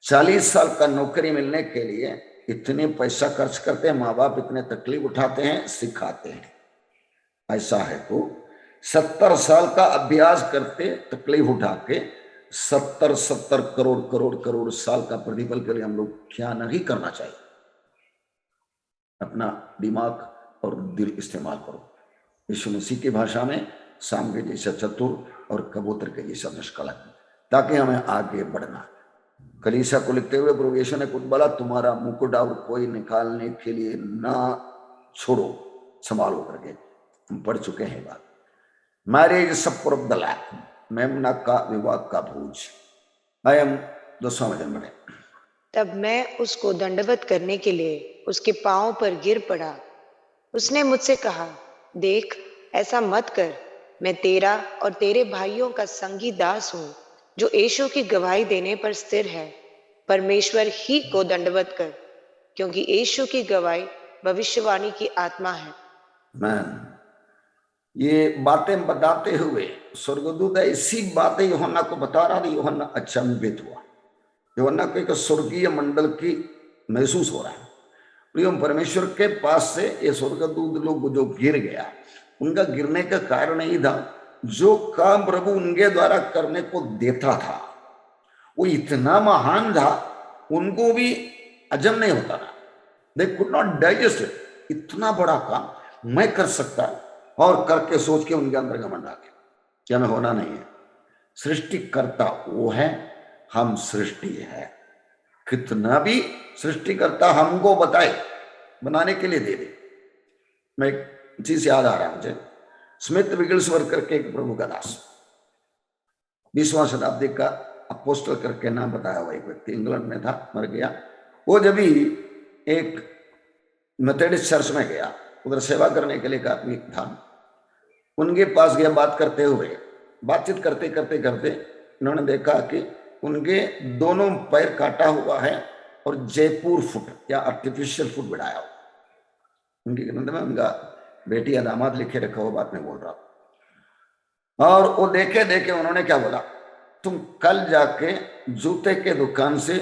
40 साल का नौकरी मिलने के लिए इतने पैसा खर्च करते हैं, माँ बाप इतने तकलीफ उठाते हैं, सिखाते हैं। ऐसा है तो 70 साल का अभ्यास करते, तकलीफ उठा के 70 करोड़ करोड़ करोड़ साल का प्रतिफल के लिए हम लोग क्या नहीं करना चाहिए। अपना दिमाग और दिल इस्तेमाल करो। यीशु मसीह की भाषा में शाम के जैसा चतुर और कबूतर के जैसा निष्कलंक, ताकि हमें आगे बढ़ना। कलीसिया को लिखते हुए प्रभु यीशु ने खुद बोला, तुम्हारा मुकुट और कोई निकालने के लिए ना छोड़ो, संभालो करके। हम पढ़ चुके हैं बात। Marriage supper of the lamb, मेमना का विवाह का भोज। आई एम 10वां वचन में, तब मैं उसको दंडवत करने के लिए उसके पांव पर गिर पड़ा। उसने मुझसे कहा, देख, ऐसा मत कर, मैं तेरा और तेरे भाइयों का संगी दास हूं, जो यीशु की गवाही देने पर स्थिर है। परमेश्वर ही को दंडवत कर, क्योंकि यीशु की गवाही भविष्यवाणी की आत्मा है। मैन ये बातें बताते हुए स्वर्गदूत ऐसी बातें यूहन्ना को बता रहा था। यूहन्ना अचंभित हुआ। यूहन्ना को एक स्वर्गीय मंडल की महसूस हो रहा है। परमेश्वर के पास से ये स्वर्गदूत लोग जो गिर गया, उनका गिरने का कारण यही था, जो काम प्रभु उनके द्वारा करने को देता था वो इतना महान था, उनको भी हजम नहीं होता था। They could not digest it. इतना बड़ा काम मैं कर सकता, और करके सोच के उनके अंदर घमंड आ गया कि हमें होना नहीं है। सृष्टिकर्ता वो है, हम सृष्टि है। कितना भी सृष्टिकर्ता हमको बताए, बनाने के लिए दे दे। मैं एक चीज याद आ रहा है मुझे, स्मिथ विगल्सवर्थ करके एक प्रभु का दास, 20वां शताब्दी का अपोस्टल करके नाम बताया हुआ एक व्यक्ति, इंग्लैंड में था, मर गया। वो जब भी एक मेथोडिस्ट चर्च में गया, उधर सेवा करने के लिए एक आदमी था, उनके पास गया, बात करते हुए, बातचीत करते करते करते इन्होंने देखा कि उनके दोनों पैर काटा हुआ है और जयपुर फुट या आर्टिफिशियल फुट बढ़ाया हुआ। उनकी ग्रंथ में उनका बेटी या दामाद लिखे रखा हुआ, बात में बोल रहा हूं। और वो देखे देखे उन्होंने क्या बोला, तुम कल जाके जूते के दुकान से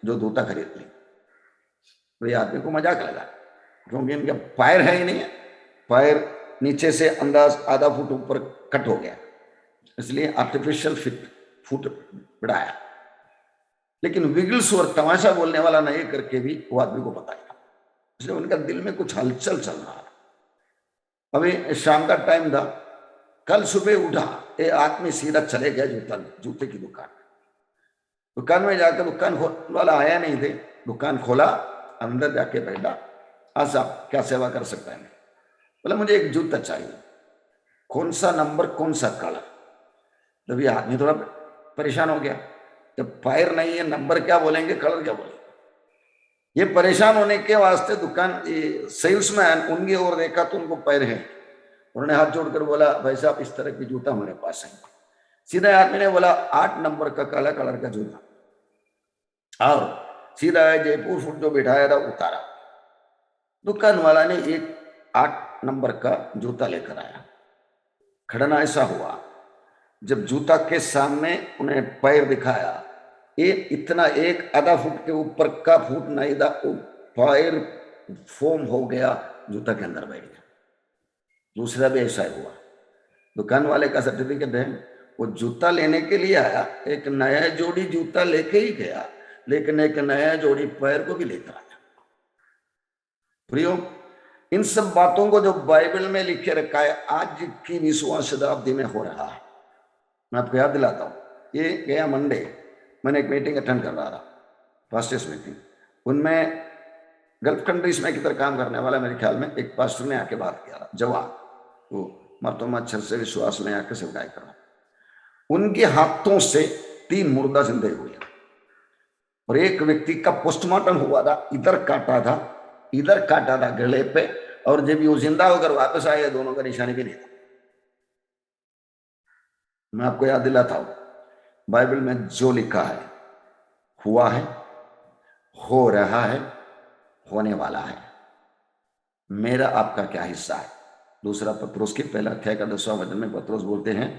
जो जूता खरीद ली। तो आदमी को मजाक लगा, क्योंकि इनके पैर है ही नहीं है, पैर नीचे से अंदाज आधा फुट ऊपर कट हो गया, इसलिए आर्टिफिशियल फुट बढ़ाया। लेकिन विगल्सवर्थ तमाशा बोलने वाला नहीं करके भी वो आदमी को बताया, इसलिए उनका दिल में कुछ हलचल चल रहा है। अभी शाम का टाइम था, कल सुबह उठा, ये आदमी सीधा चले गया जूते की दुकान में जाकर, दुकान वाला आया नहीं थे, दुकान खोला, अंदर जाके बैठा, हाँ साहब क्या सेवा कर सकता है? बोला मुझे एक जूता चाहिए, कौन सा नंबर कौन सा कलर? तब ये आदमी थोड़ा परेशान हो गया, जब पैर नहीं है नंबर क्या बोलेंगे, कलर क्या बोलेंगे? ये परेशान होने के वास्ते दुकान सेल्समैन उनकी ओर देखा तो उनको पैर है, उन्होंने हाथ जोड़कर बोला भाई साहब इस तरह की जूता हमारे पास है। सीधा आदमी ने बोला 8 नंबर का काला कलर का जूता, और सीधा जयपुर फुट जो बिठाया था उतारा। दुकान वाला ने एक 8 नंबर का जूता लेकर आया। खड़ना ऐसा हुआ, जब जूता के सामने उन्हें पैर दिखाया, एक इतना एक आधा फुट के ऊपर का फुट नहीं था, पैर फोम हो गया, जूता के अंदर बैठ गया। दूसरा भी ऐसा ही हुआ, दुकान वाले का सर्टिफिकेट है, वो जूता लेने के लिए आया, एक नया जोड़ी जूता लेके ही गया, लेकिन एक नया जोड़ी पैर को भी लेकर आया। प्रियो, इन सब बातों को जो बाइबल में लिखे रखा है, आज की 20वां शताब्दी में हो रहा है। मैं आपको याद दिलाता हूँ, ये गया मंडे मैंने एक मीटिंग अटेंड कर रहा था, पास्टर्स मीटिंग। उनमें गल्फ कंट्रीज में किधर काम करने वाला मेरे ख्याल में एक पास्टर ने आके बात किया, जवान, वो मरतोमा अक्षर से विश्वास में आकर सेवकाई कर रहा। उनके हाथों से 3 मुर्दा जिंदे हुए, और एक व्यक्ति का पोस्टमार्टम हुआ था, इधर काटा था गले पे, और जब वो जिंदा होकर वापस आए, दोनों का निशानी भी नहीं था। मैं आपको याद दिलाता हूं, बाइबल में जो लिखा है हुआ है, हो रहा है, होने वाला है। मेरा आपका क्या हिस्सा है? दूसरा पत्रोस की 1 अध्याय का 10वां वचन में पत्रोस बोलते हैं,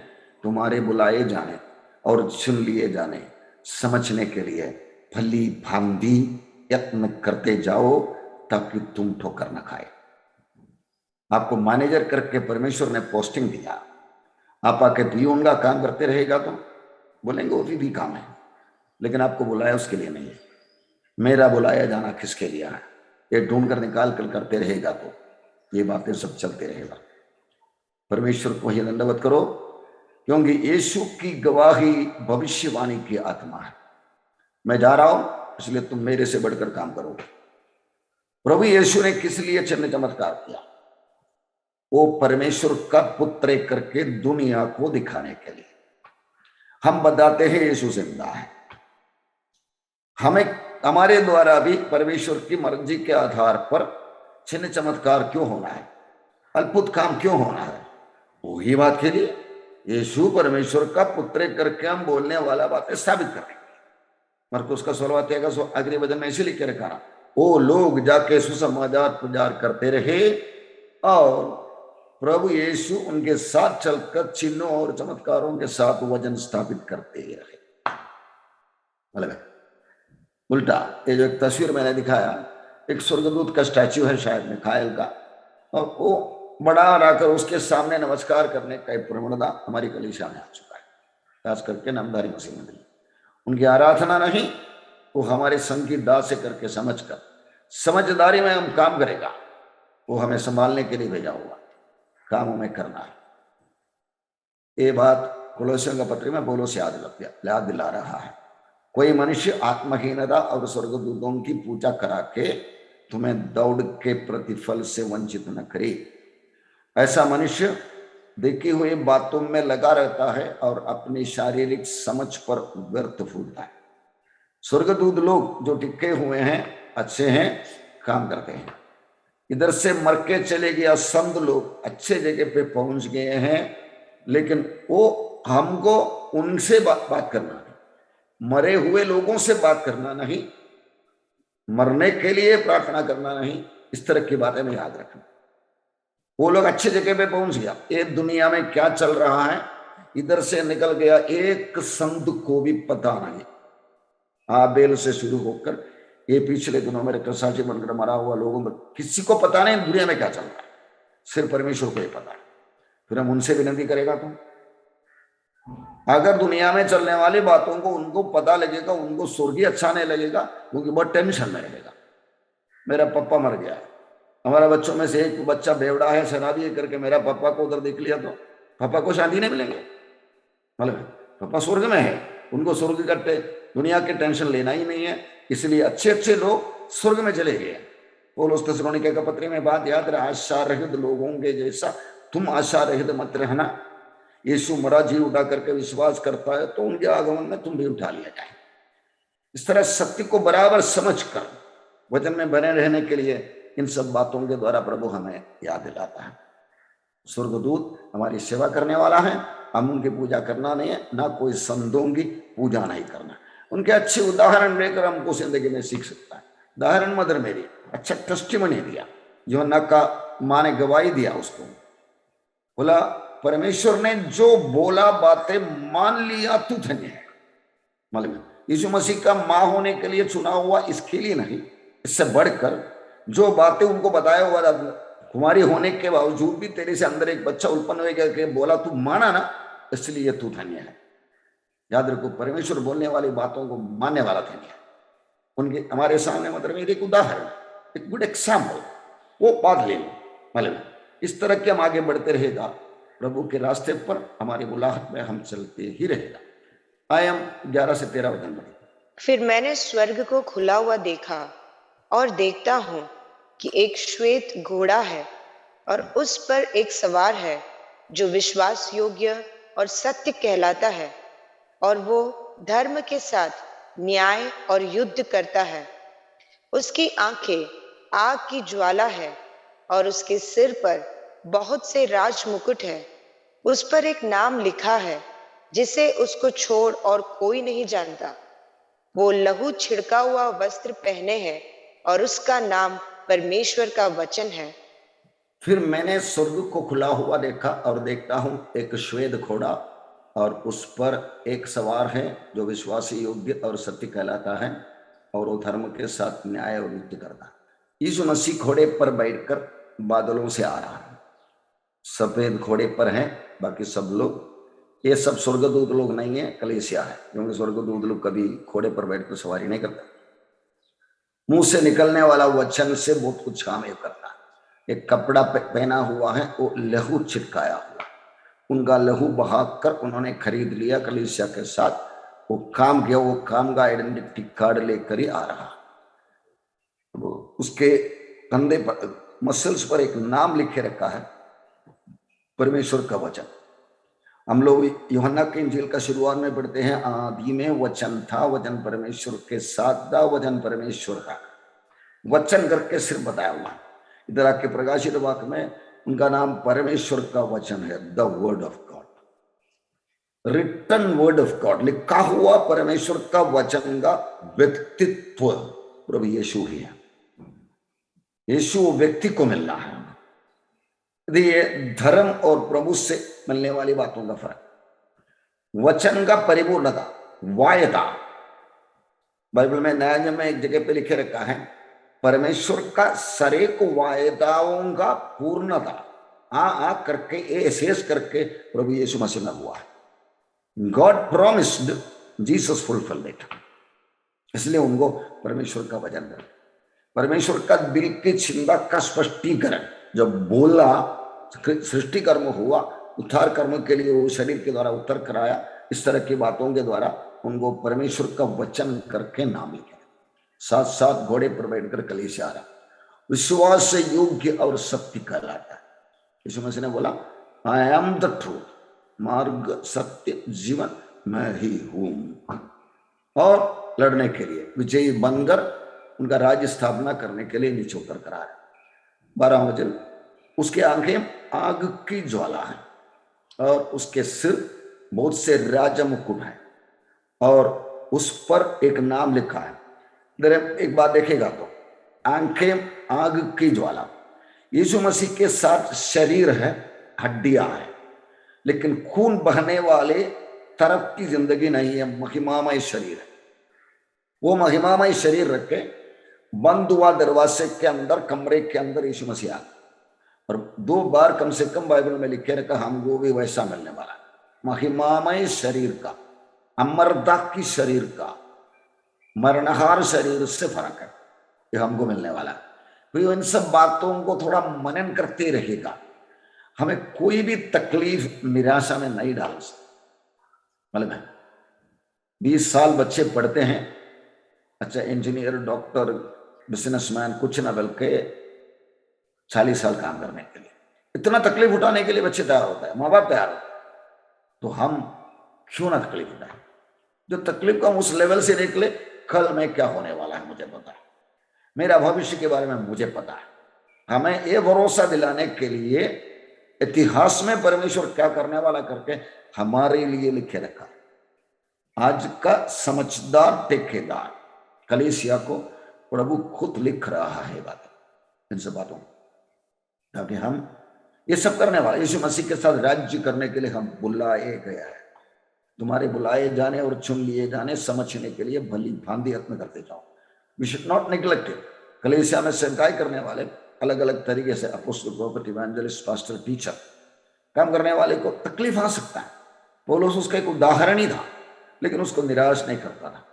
तुम्हारे बुलाए जाने और चुन लिए जाने समझने के लिए भली भांति यत्न करते जाओ, ताकि तुम ठोकर न खाए। आपको मैनेजर करके परमेश्वर ने पोस्टिंग दिया, आप आके पियून का काम करते रहेगा तो बोलेंगे वो भी काम है, लेकिन आपको बुलाया उसके लिए नहीं है। मेरा बुलाया जाना किसके लिए है, ये ढूंढ कर निकाल कर करते रहेगा तो ये बातें सब चलते रहेगा। परमेश्वर को ही दंडवत करो, क्योंकि यीशु की गवाही भविष्यवाणी की आत्मा है। मैं जा रहा हूं, इसलिए तुम मेरे से बढ़कर काम करोगे। प्रभु यीशु ने किस लिए चिन्ह चमत्कार किया? वो परमेश्वर का पुत्र करके दुनिया को दिखाने के लिए। हम बताते हैं यीशु जिंदा है, हमें हमारे द्वारा भी परमेश्वर की मर्जी के आधार पर चिन्ह चमत्कार क्यों होना है, अद्भुत काम क्यों होना है? वही बात के लिए यीशु परमेश्वर का पुत्र करके हम बोलने वाला बातें साबित करेंगे। मरकुस का 16वां अध्याय का आखिरी वचन में ऐसे लिखे रखा, वो लोग जाके सुसमाचार प्रचार करते रहे और प्रभु यीशु उनके साथ चलकर चिन्हों और चमत्कारों के साथ वजन स्थापित करते रहे। मतलब उल्टा, ये जो एक तस्वीर मैंने दिखाया, एक स्वर्गदूत का स्टैच्यू है शायद मिखाइल का, और वो बड़ा रहकर उसके सामने नमस्कार करने का एक प्रवणता हमारी कलीसिया में आ चुका है, खास करके नामधारी मसीह मंडली। उनकी आराधना नहीं, वो हमारे संघ की दास से करके समझदारी में हम काम करेगा, वो हमें संभालने के लिए भेजा हुआ। कामों में करना है। ये बात कुलोसियों का पत्र में पौलुस याद दिला रहा है। कोई मनुष्य आत्महीनता और स्वर्गदूतों की पूजा करा के तुम्हें दौड़ के प्रतिफल से वंचित न करे। ऐसा मनुष्य देखी हुई बातों में लगा रहता है और अपनी शारीरिक समझ पर व्यर्थ फूलता है। स्वर्गदूत लोग जो टिके हुए हैं, अच्छे हैं, काम करते हैं। इधर से मर के चले गया संत लोग अच्छे जगह पे पहुंच गए हैं, लेकिन वो हमको उनसे बात करना नहीं, मरे हुए लोगों से बात करना नहीं, मरने के लिए प्रार्थना करना नहीं, इस तरह की बातें में याद रखना। वो लोग अच्छे जगह पे पहुंच गया। ये दुनिया में क्या चल रहा है इधर से निकल गया एक संत को भी पता नहीं। आबेल से शुरू होकर ये पिछले दिनों में रक्तसाक्षी बनकर मरा हुआ लोगों में किसी को पता नहीं दुनिया में क्या चल रहा है, सिर्फ परमेश्वर को ही पता है। फिर हम उनसे विनती करेगा तुम, अगर दुनिया में चलने वाली बातों को उनको पता लगेगा, उनको स्वर्गीय अच्छा नहीं लगेगा, क्योंकि बहुत टेंशन में रहेगा। मेरा पापा मर गया है, हमारा बच्चों में से एक बच्चा बेवड़ा है, शराबी है करके मेरा पापा को उधर देख लिया तो पापा को शांति नहीं मिलेंगे। मतलब पापा स्वर्ग में है, उनको स्वर्ग का दुनिया के टेंशन लेना ही नहीं है, इसलिए अच्छे अच्छे लोग स्वर्ग में चले गए। पौलुस थिस्सलुनीके का पत्र में बात याद रहा, आशा रहित लोगों के जैसा तुम आशा रहित मत रहना। यीशु मरा जी उठा करके विश्वास करता है तो उनके आगमन में तुम भी उठा लिया जाए। इस तरह सत्य को बराबर समझकर वचन में बने रहने के लिए इन सब बातों के द्वारा प्रभु हमें याद दिलाता है। स्वर्गदूत हमारी सेवा करने वाला है, हम उनकी पूजा करना नहीं है, ना कोई संतों की पूजा नहीं करना। उनके अच्छे उदाहरण लेकर हमको जिंदगी में सीख सकता है। उदाहरण मदर मेरी अच्छा टेस्टिमनी दिया, यूहन्ना का माँ ने गवाही दिया, उसको बोला परमेश्वर ने जो बोला बातें मान लिया तू धन्य है। मतलब यीशु मसीह का माँ होने के लिए चुना हुआ इसके लिए नहीं, इससे बढ़कर जो बातें उनको बताया हुआ था, कुमारी होने के बावजूद भी तेरे से अंदर एक बच्चा उत्पन्न होगा के बोला, तू माना ना, इसलिए तू धन्य है। याद रखो, परमेश्वर बोलने वाली बातों को मानने वाला धन्य है। उनके हमारे सामने मतलब एक उदाहरण, एक गुड एग्जाम्पल, वो बात ले लो। मतलब इस तरह के हम आगे बढ़ते रहेगा, प्रभु के रास्ते पर हमारी बुलाहट में हम चलते ही रहेगा। आयम 11 से 13 वचन पढ़े। फिर मैंने स्वर्ग को खुला हुआ देखा और देखता हूँ कि एक श्वेत घोड़ा है और उस पर एक सवार है जो विश्वास योग्य और सत्य कहलाता है, और वो धर्म के साथ न्याय और युद्ध करता है। उसकी आंखें आग की ज्वाला है और उसके सिर पर बहुत से राज मुकुट है। उस पर एक नाम लिखा है जिसे उसको छोड़ और कोई नहीं जानता। वो लहू छिड़का हुआ वस्त्र पहने हैं और उसका नाम परमेश्वर का वचन है। फिर मैंने स्वर्ग को खुला हुआ देखा और देखता हूं एक श्वेत घोड़ा और उस पर एक सवार है जो विश्वासी योग्य और सत्य कहलाता है, और वो धर्म के साथ न्याय और युद्ध करता है। यीशु मसीह घोड़े पर बैठकर बादलों से आ रहा है, सफेद घोड़े पर है। बाकी सब लोग, ये सब स्वर्गदूत लोग नहीं है, कलीसिया है, क्योंकि स्वर्गदूत लोग कभी घोड़े पर बैठकर सवारी नहीं करते। मुंह से निकलने वाला वचन से बहुत कुछ काम ये करता है। एक कपड़ा पहना हुआ है, वो लहू छिटकाया हुआ, उनका लहू बहाकर उन्होंने खरीद लिया कलीसिया के साथ। वो काम किया, वो काम का आइडेंटिटी कार्ड लेकर ही आ रहा। वो उसके कंधे पर, मसल्स पर एक नाम लिखे रखा है, परमेश्वर का वचन। हम लोग यूहन्ना के इंजील का शुरुआत में पढ़ते हैं, आदि में वचन था, वचन परमेश्वर के साथ था, वचन परमेश्वर था। वचन करके सिर्फ बताया हुआ। इधर आके प्रकाशित वाक्य में उनका नाम परमेश्वर का वचन है, the word of God, written word of God, लिखा हुआ परमेश्वर का वचन का व्यक्तित्व प्रभु यीशु ही है। यीशु व्यक्ति को मिलना है। ये धर्म और प्रभु से मिलने वाली बातों का फर्क। वचन का परिपूर्णता, वायदा, बाइबल में नया नियम में एक जगह पे लिखे रखा है, परमेश्वर का सरेक वायदाओं का पूर्णता आ करके एसेस करके प्रभु यीशु मसीह में हुआ है। God promised, Jesus fulfilled it. इसलिए उनको परमेश्वर का वचन कर, परमेश्वर का दिल की चिंता का स्पष्टीकरण, जब बोला सृष्टि कर्म हुआ, उद्धार कर्म के लिए वो शरीर के द्वारा उत्तर कराया, इस तरह की बातों के द्वारा उनको परमेश्वर का वचन करके नाम लिखे। साथ साथ घोड़े पर बैठकर कलीसिया आ रहा, विश्वास से योग्य और सत्य कहलाता है। यीशु मसीह ने बोला, आई एम द ट्रूथ, मार्ग सत्य जीवन मैं ही हूं। और लड़ने के लिए विजयी बनकर उनका राज्य स्थापना करने के लिए नीचे उतर कर आया। 12 वचन, उसके आंखें आग की ज्वाला है और उसके सिर बहुत से राजा मुकुट है और उस पर एक नाम लिखा है। एक बात देखेगा तो आंखें आग की ज्वाला, यीशु मसीह के साथ शरीर है, हड्डियां हैं, लेकिन खून बहने वाले तरफ की जिंदगी नहीं है, महिमामय शरीर है। वो महिमामय शरीर रखे बंद हुआ दरवाजे के अंदर, कमरे के अंदर यीशु मसीह आ गए और 2 बार कम से कम बाइबल में लिखे रखा, हमको भी वैसा मिलने वाला, महिमामय शरीर का, अमरता की शरीर का, मरणहार शरीर से फर्क है, ये हमको मिलने वाला है। तो इन सब बातों को थोड़ा मनन करते रहेगा, हमें कोई भी तकलीफ निराशा में नहीं डाल सकता। मतलब 20 साल बच्चे पढ़ते हैं, अच्छा इंजीनियर, डॉक्टर, बिजनेसमैन, कुछ ना बल्कि 40 साल काम करने के लिए, इतना तकलीफ उठाने के लिए बच्चे तैयार होता है, माँ बाप तैयार होता है, तो हम क्यों ना तकलीफ उठाए? जो तकलीफ को हम उस लेवल से देख ले, कल में क्या होने वाला है मुझे पता है, मेरा भविष्य के बारे में मुझे पता है। हमें ये भरोसा दिलाने के लिए इतिहास में परमेश्वर क्या करने वाला करके हमारे लिए लिखे रखा। आज का समझदार ठेकेदार कलीसिया को प्रभु खुद लिख रहा है बात, इन सब बातों, ताकि हम ये सब करने वाले यीशु मसीह के साथ राज्य करने के लिए हम बुलाए गया है। तुम्हारे बुलाए जाने और चुन लिए जाने समझने के लिए भली भांति यत्न करते जाओ। We should not neglected. कलीसिया में सेवकाई करने वाले अलग अलग तरीके से, apostle, prophet, evangelist, pastor, teacher, काम करने वाले को तकलीफ आ सकता है। पौलुस उसका एक उदाहरण ही था, लेकिन उसको निराश नहीं करता था।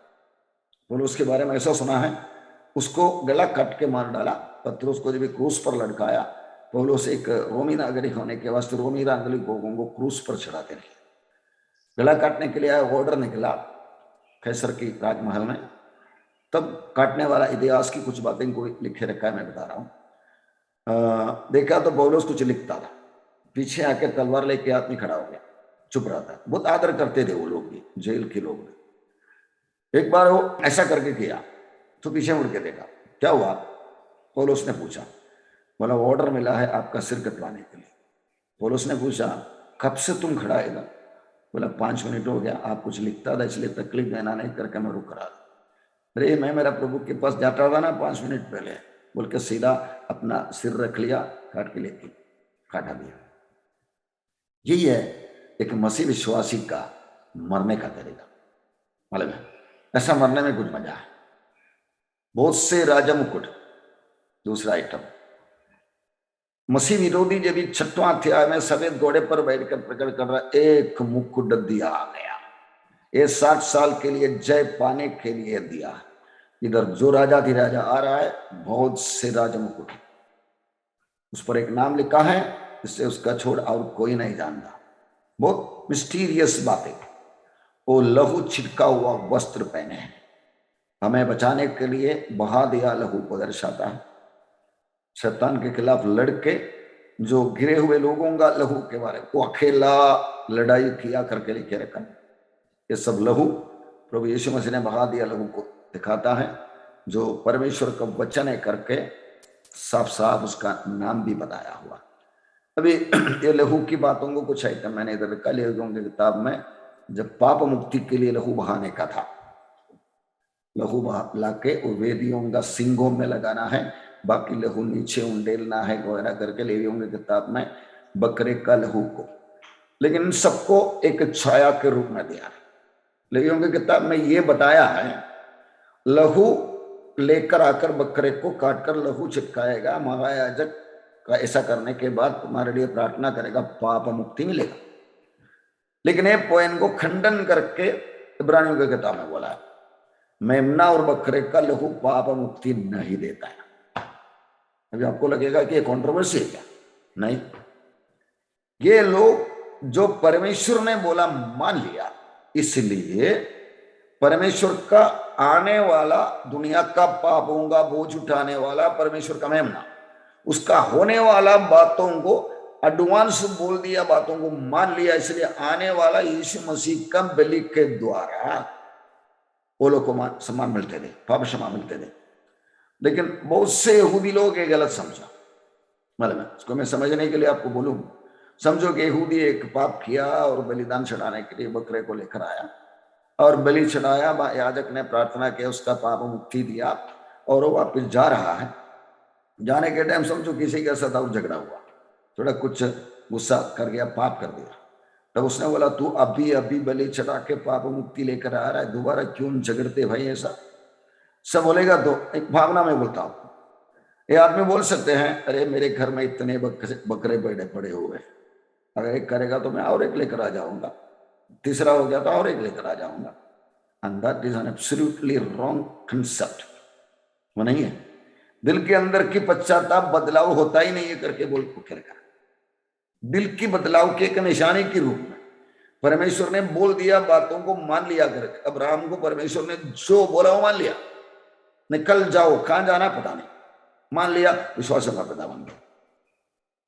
पौलुस के बारे में ऐसा सुना है, उसको गला काट के मार डाला, पत्रुस को जब क्रूस पर लटकाया, पौलुस एक रोमी नागरिक होने के वास्ते रोमी नागरिकों को क्रूस पर चढ़ाते रहे। गला काटने के लिए ऑर्डर निकला कैसर की राजमहल में, तब काटने वाला इतिहास की कुछ बातें को लिखे रखा है, मैं बता रहा हूं। देखा तो पौलुस कुछ लिखता था, पीछे आके तलवार लेके आदमी खड़ा हो गया, चुप रहा था। बहुत आदर करते थे वो लोग भी, जेल के लोग भी। एक बार वो ऐसा करके किया तो पीछे मुड़ के देखा, क्या हुआ? पौलुस ने पूछा, बोला ऑर्डर मिला है आपका सिर कटवाने के लिए। पौलुस ने पूछा, कब से तुम खड़ा है इधर? बोला 5 मिनट हो गया, आप कुछ लिखता था इसलिए तकलीफ देना नहीं करके मैं रुक रहा था। अरे मैं मेरा प्रभु के पास जाता था ना 5 मिनट पहले, बोल के सीधा अपना सिर रख लिया, काट के लेके काटा दिया। यही है एक मसीह विश्वासी का मरने का तरीका। मालूम है, ऐसा मरने में कुछ मजा है। बहुत से राजा मुकुट। दूसरा आइटम, मसीह विरोधी जब 6वां अध्याय में सफेद घोड़े पर बैठकर प्रकट कर रहा, एक मुकुट दिया गया, ये 60 साल के लिए जय पाने के लिए दिया। इधर जो राजा थी राजा आ रहा है, बहुत से राजा मुकुट, उस पर एक नाम लिखा है जिससे उसका छोड़ और कोई नहीं जानता। बहुत मिस्टीरियस बातें। वो लहू छिटका हुआ वस्त्र पहने हैं, हमें बचाने के लिए बहा दिया लहू को दर्शाता है। शैतान के खिलाफ लड़के जो गिरे हुए लोगों का लहू के बारे में, वो अकेला लड़ाई किया करके लिखे रखा। ये सब लहू प्रभु यीशु मसीह ने बहा दिया लहू को दिखाता है, जो परमेश्वर का वचन है करके साफ साफ उसका नाम भी बताया हुआ। अभी ये लहू की बातों को कुछ आइटम मैंने इधर रखा, लेवियों की किताब में जब पाप मुक्ति के लिए लहू बहाने का था, लहू ला के वेदियों का सिंगों में लगाना है, बाकी लहू नीचे उंडेलना है वगैरह करके लेवियों की किताब में बकरे का लहू को, लेकिन सबको एक छाया के रूप में दिया है। लेवियों की किताब में ये बताया है, लहू लेकर आकर बकरे को काटकर लहू चिपकाएगा, महायाजक का ऐसा करने के बाद तुम्हारे लिए प्रार्थना करेगा, पाप मुक्ति मिलेगा। लेकिन ये पॉइंट को खंडन करके इब्रानियों की किताब में बोला है, मेमना और बकरे का लहू पाप मुक्ति नहीं देता है। अभी आपको लगेगा कि ये कंट्रोवर्सी है क्या? नहीं, ये लोग जो परमेश्वर ने बोला मान लिया, इसलिए परमेश्वर का आने वाला दुनिया का पापों का बोझ उठाने वाला परमेश्वर का मेमना, उसका होने वाला बातों को एडवांस बोल दिया, बातों को मान लिया, इसलिए आने वाला यीशु मसीह का बलि के द्वारा वो लोग को सम्मान मिलते थे, पाप क्षमा मिलते थे। लेकिन बहुत से यहूदी लोग ये गलत समझा। मतलब इसको मैं समझने के लिए आपको बोलूं, समझो कि यहूदी एक पाप किया और बलिदान चढ़ाने के लिए बकरे को लेकर आया और बलि चढ़ाया, याजक ने प्रार्थना किया, उसका पाप मुक्ति दिया और वो वापिस जा रहा है। जाने के टाइम समझो किसी के साथ और झगड़ा हुआ, थोड़ा कुछ गुस्सा कर गया, पाप कर दिया। तब उसने बोला तू अभी अभी बलि चढ़ा के पाप मुक्ति लेकर आ रहा है, दोबारा क्यों झगड़ते भाई ऐसा? सब बोलेगा तो एक भावना में बोलता हूं। ये आदमी बोल सकते हैं अरे मेरे घर में इतने बकरे पड़े हुए, अगर एक करेगा तो मैं और एक लेकर आ जाऊंगा, तीसरा हो गया तो और एक लेकर आ जाऊंगा। And that is an absolutely wrong concept. वो नहीं है। दिल के अंदर की पश्चाताप बदलाव होता ही नहीं है करके बोल करेगा। दिल की बदलाव के एक निशानी के रूप में परमेश्वर ने बोल दिया, बातों को मान लिया करके। अब्राहम को परमेश्वर ने जो बोला वो मान लिया, निकल जाओ, कहां जाना पता नहीं, मान लिया, विश्वास का पिता बन गया।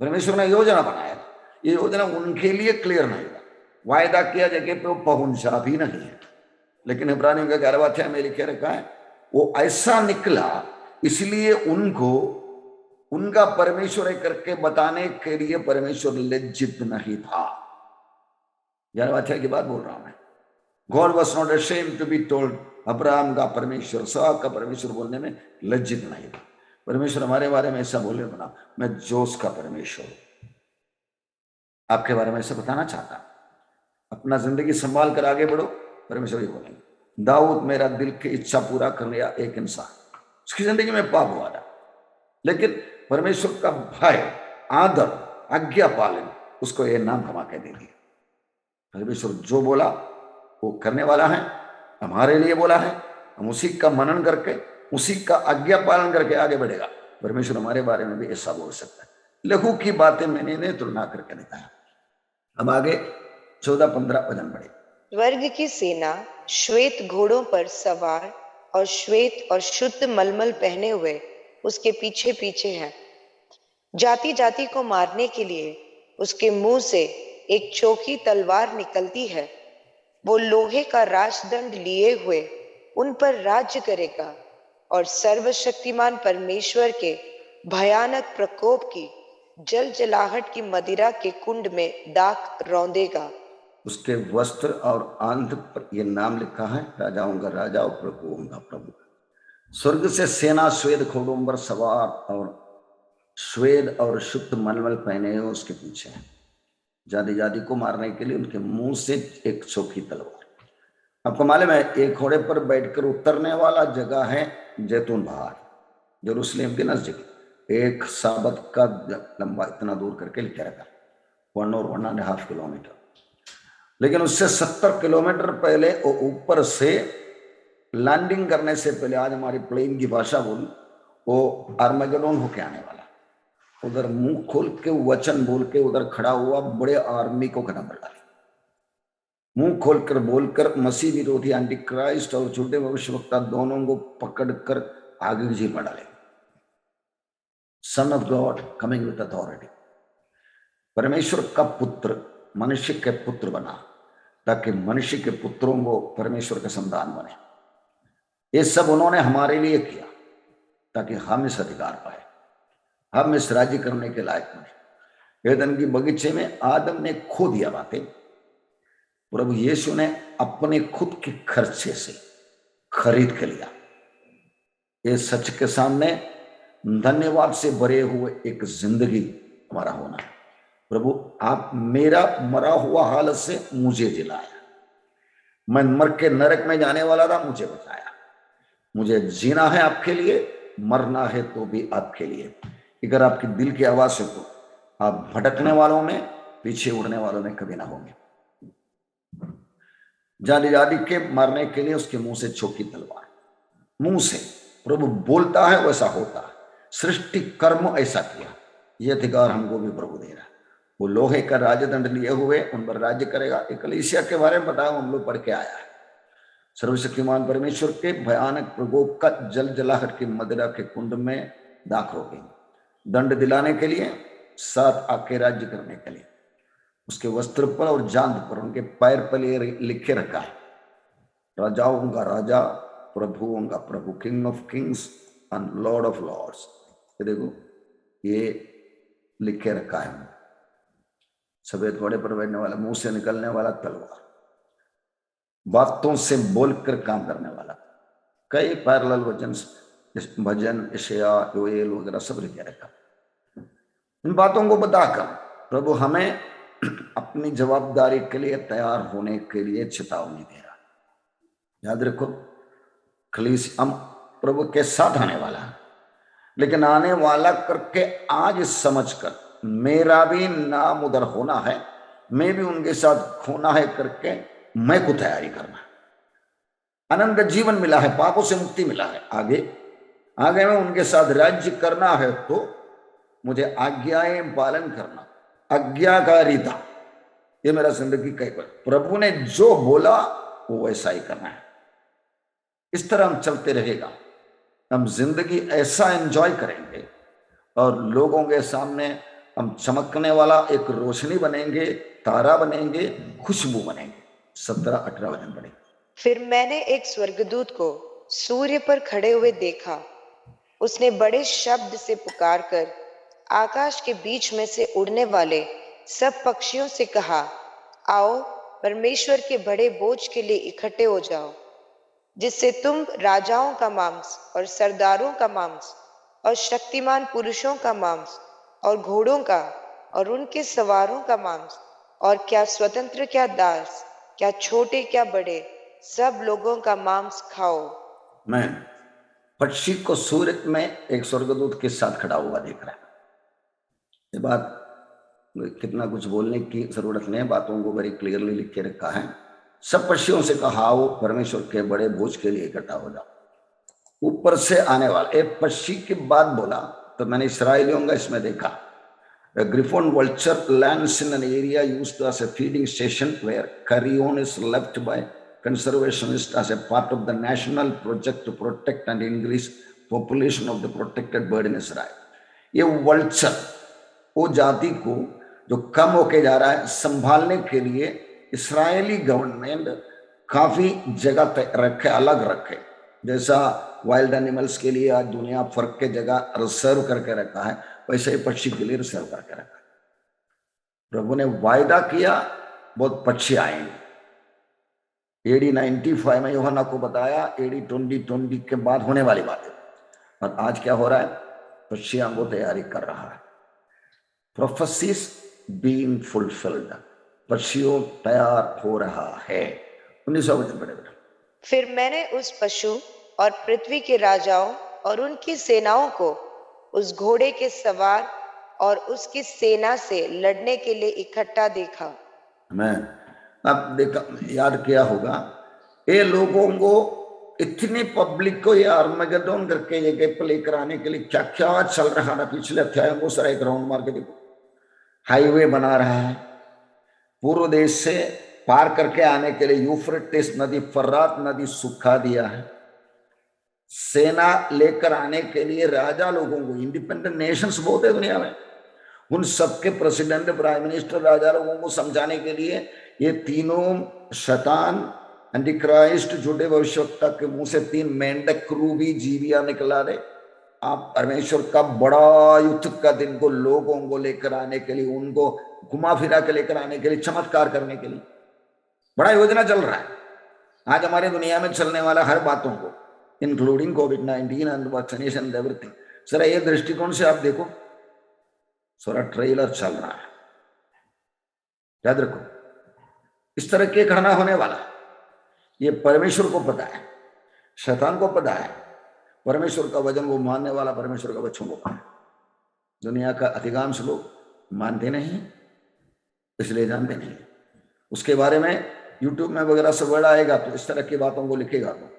परमेश्वर ने योजना बनाया, ये योजना उनके लिए क्लियर नहीं था, वायदा किया जगह पे वो पहुंचा भी नहीं है। लेकिन इब्रानियों का 11वां अध्याय में लिखे रखा है वो ऐसा निकला, इसलिए उनको उनका परमेश्वर है करके बताने के लिए परमेश्वर लज्जित नहीं था। 11वां अध्याय की बात बोल रहा हूं मैं। God was not ashamed to be told, Abraham का परमेश्वर, इसहाक का परमेश्वर बोलने में लज्जित नहीं था। परमेश्वर हमारे बारे में ऐसा बोले बना, मैं जोश का परमेश्वर हूं। आपके बारे में ऐसा बताना चाहता, अपना जिंदगी संभाल कर आगे बढ़ो। परमेश्वर ये बोलेंगे दाऊद मेरा दिल की इच्छा पूरा कर लिया एक इंसान, उसकी जिंदगी में पाप हुआ था, लेकिन परमेश्वर का भय, आदर, आज्ञा पालन, उसको ये नाम कमा के दे दिया। परमेश्वर जो बोला वो करने वाला है, हमारे लिए बोला है, हम उसी का मनन करके उसी का आज्ञा पालन करके आगे बढ़ेगा। परमेश्वर हमारे बारे में भी ऐसा बोल सकता है। लघु की बातें मैंने तुलना करके बताया। अब आगे 14-15 वचन पढ़े। स्वर्ग की सेना श्वेत घोड़ों पर सवार और श्वेत और शुद्ध मलमल पहने हुए उसके पीछे पीछे है। जाति जाति को मारने के लिए उसके मुंह से एक चोखी तलवार निकलती है। वो लोहे का राजदंड लिए हुए उन पर राज्य करेगा और सर्वशक्तिमान परमेश्वर के भयानक प्रकोप की जल जलाहट की मदिरा के कुंड में दाख रौंदेगा। उसके वस्त्र और आंध पर यह नाम लिखा है, राजाओं का राजा और प्रभुओं का प्रभु। स्वर्ग से सेना श्वेत घोड़ों पर सवार और श्वेत और शुद्ध मलमल पहने हुए उसके पीछे है। जाति जाति को मारने के लिए उनके मुंह से एक चोखी तलवार। आपको मालूम है एक घोड़े पर बैठकर उतरने वाला जगह है जैतून पहाड़, यरूशलेम के नजदीक, एक साबत का लंबा इतना दूर करके लिखा रहता, 1 और 1.5 किलोमीटर। लेकिन उससे 70 किलोमीटर पहले वो ऊपर से लैंडिंग करने से पहले, आज हमारी प्लेन की भाषा बोल, वो आर्मेगेडोन होके आने वाला। उधर मुंह खोल के वचन बोल के उधर खड़ा हुआ बड़े आर्मी को खत्म कर डाले। मुंह खोलकर बोलकर मसीह विरोधी एंटी क्राइस्ट और झूठे भविष्यवक्ता दोनों को पकड़कर आगे जी में डाले। Son of God coming with authority. परमेश्वर का पुत्र मनुष्य के पुत्र बना ताकि मनुष्य के पुत्रों को परमेश्वर का संतान बने। ये सब उन्होंने हमारे लिए किया ताकि हम इस अधिकार पाए, हम इस राज्य करने के लायक बने। एदन की बगीचे में आदम ने खो दिया बातें, प्रभु यीशु ने अपने खुद के खर्चे से खरीद के लिया। ये सच के सामने धन्यवाद से भरे हुए एक जिंदगी हमारा होना है। प्रभु आप मेरा मरा हुआ हालत से मुझे जिलाया, मैं मर के नरक में जाने वाला था, मुझे बचाया। मुझे जीना है आपके लिए, मरना है तो भी आपके लिए। अगर आपकी दिल की आवाज से तो आप भटकने वालों में, पीछे उड़ने वालों में कभी ना होंगे। जाति जाति के मारने के लिए उसके मुंह से चोखी तलवार। मुंह से प्रभु बोलता है वैसा होता है। सृष्टि कर्म ऐसा किया, ये अधिकार हमको भी प्रभु दे रहा है। वो लोहे का राजदंड लिए हुए उन पर राज्य करेगा। कलीसिया के बारे में बताया, हम लोग पढ़ के आया है। सर्वशक्तिमान परमेश्वर के भयानक प्रकोप का जल जलाहट की मदिरा के कुंड में दाख होगी, दंड दिलाने के लिए, साथ आके राज्य करने के लिए। उसके वस्त्र पर और जांघ पर उनके पैर पर ये लिखे रखा है, राजाओं का राजा, प्रभुओं का प्रभु, king of kings and lord of lords. ये देखो, ये लिखे रखा है। सफेद घोड़े पर बैठने वाला, मुंह से निकलने वाला तलवार, बातों से बोलकर काम करने वाला। कई पैरेलल भजन यशायाह योएल वगैरह सब लिखे रखा। इन बातों को बताकर प्रभु हमें अपनी जवाबदारी के लिए तैयार होने के लिए चेतावनी दे रहा। याद रखो, कलीसिया हम प्रभु के साथ आने वाला है, लेकिन आने वाला करके आज समझकर मेरा भी नाम उधर होना है, मैं भी उनके साथ खोना है करके मैं को तैयारी करना। अनंत जीवन मिला है, पापों से मुक्ति मिला है, आगे में उनके साथ राज्य करना है, तो मुझे आज्ञाएं पालन करना, आज्ञाकारिता, ये मेरा जिंदगी का प्रभु ने जो बोला वो वैसा ही करना है। इस तरह हम चलते रहेगा, हम जिंदगी ऐसा एंजॉय करेंगे और लोगों के सामने हम चमकने वाला एक रोशनी बनेंगे, तारा बनेंगे, खुशबू बनेंगे। 17-18 वचन पढ़ेंगे। फिर मैंने एक स्वर्गदूत को सूर्य पर खड़े हुए देखा। उसने बड़े शब्द से पुकारकर आकाश के बीच में से उड़ने वाले सब पक्षियों से कहा, आओ परमेश्वर के बड़े बोझ के लिए इकट्ठे हो जाओ, जिससे तुम राजाओं का मांस और सरदारों का मांस और शक्तिमान पुरुषों का मांस और घोड़ों का और उनके सवारों का मांस, और क्या स्वतंत्र क्या दास, क्या छोटे क्या बड़े, सब लोगों का मांस खाओ। मैं पक्षी को सूर्य में एक स्वर्गदूत के साथ खड़ा हुआ देख रहा है। ये बात कितना कुछ बोलने की जरूरत नहीं है, बातों को बड़ी क्लियरली लिख के रखा है। सब पक्षियों से कहा, आओ परमेश्वर के बड़े बोझ के लिए इकट्ठा हो जाओ। ऊपर से आने वाला एक पक्षी की बात बोला तो मैंने इस्राएलियों का इसमें देखा। A griffon vulture lands in an area used as a feeding station where carrion is left by conservationists as a part of the national project to protect and increase population of the protected bird in Israel. ये vulture वो जाति को जो कम होके जा रहा है संभालने के लिए इस्राएली गवर्नमेंट काफी जगह रखे, अलग रखे। जैसा वाइल्ड एनिमल्स के लिए आज दुनिया फर्क के जगह रिजर्व करके रखा है, वैसे ही पक्षी के लिए रिजर्व करके रखा। प्रभु ने वायदा किया बहुत पक्षी आएंगे। AD 95 में यूहन्ना को बताया, AD 2020 के बाद होने वाली बात है। और आज क्या हो रहा है? पक्षियों को तैयारी कर रहा है। प्रोफेसीज बीइंग फुलफिल्ड, पक्षियों तैयार हो रहा है। 19 वचन पढ़े बेटा। फिर मैंने उस पशु और पृथ्वी के राजाओं और उनकी सेनाओं को उस घोड़े के सवार और उसकी सेना से लड़ने के लिए इकट्ठा देखा। मैं अब देखा, याद किया होगा, ये लोगों को इतनी पब्लिक को ये आर्मगेडोन करके ये पर लेकर आने के लिए क्या क्या चल रहा था पिछले अध्यायों को सारा एक राउंड मार के देखो। हाईवे बना रहा है, पूर्व देश से पार करके आने के लिए यूफ्रेटिस नदी, फर्रात नदी सुखा दिया है। सेना लेकर आने के लिए राजा लोगों को, इंडिपेंडेंट नेशंस बहुत है दुनिया में, उन सबके प्रेसिडेंट, प्राइम मिनिस्टर, राजा लोगों को समझाने के लिए ये तीनों शैतान, एंटीक्राइस्ट, झूठे भविष्यवक्ता के मुंह से 3 मेंढक क्रूबी जीविया निकला दे। आप परमेश्वर का बड़ा युद्ध का दिन को लोगों को लेकर आने के लिए, उनको घुमा फिरा के लेकर आने के लिए, चमत्कार करने के लिए बड़ा योजना चल रहा है। आज हमारे दुनिया में चलने वाला हर बातों को, including COVID-19 and vaccination and everything, sir ये दृष्टिकोण से आप देखो, सारा ट्रेलर चल रहा है। याद रखो, इस तरह के घटना होने वाला, ये परमेश्वर को पता है, शैतान को पता है। परमेश्वर का वचन वो मानने वाला परमेश्वर का बच्चों को पता है। दुनिया का अधिकांश लोग मानते नहीं, इसलिए जानते नहीं। उसके बारे में यूट्यूब में वगैरह से वर्ड आएगा तो इस तरह की बातों को लिखेगा तो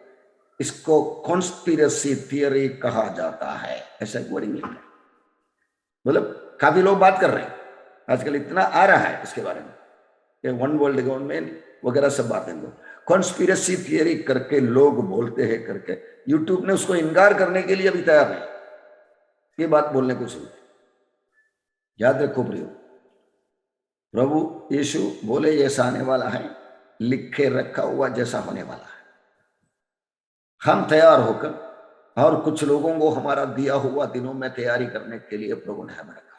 इसको कॉन्स्पिरेसी थियरी कहा जाता है, ऐसा एक वर्डिंग लिखा है। मतलब काफी लोग बात कर रहे हैं, आजकल इतना आ रहा है इसके बारे में कि वन वर्ल्ड गवर्नमेंट वगैरह सब बातें को कॉन्स्पिरेसी थियरी करके लोग बोलते हैं करके यूट्यूब ने उसको इनकार करने के लिए अभी तैयार नहीं ये बात बोलने को सुन। याद रखो प्रियो, प्रभु यीशु बोले जैसा आने वाला है लिखे रखा हुआ जैसा होने वाला है। हम तैयार होकर और कुछ लोगों को हमारा दिया हुआ दिनों में तैयारी करने के लिए प्रभु ने हमें रखा।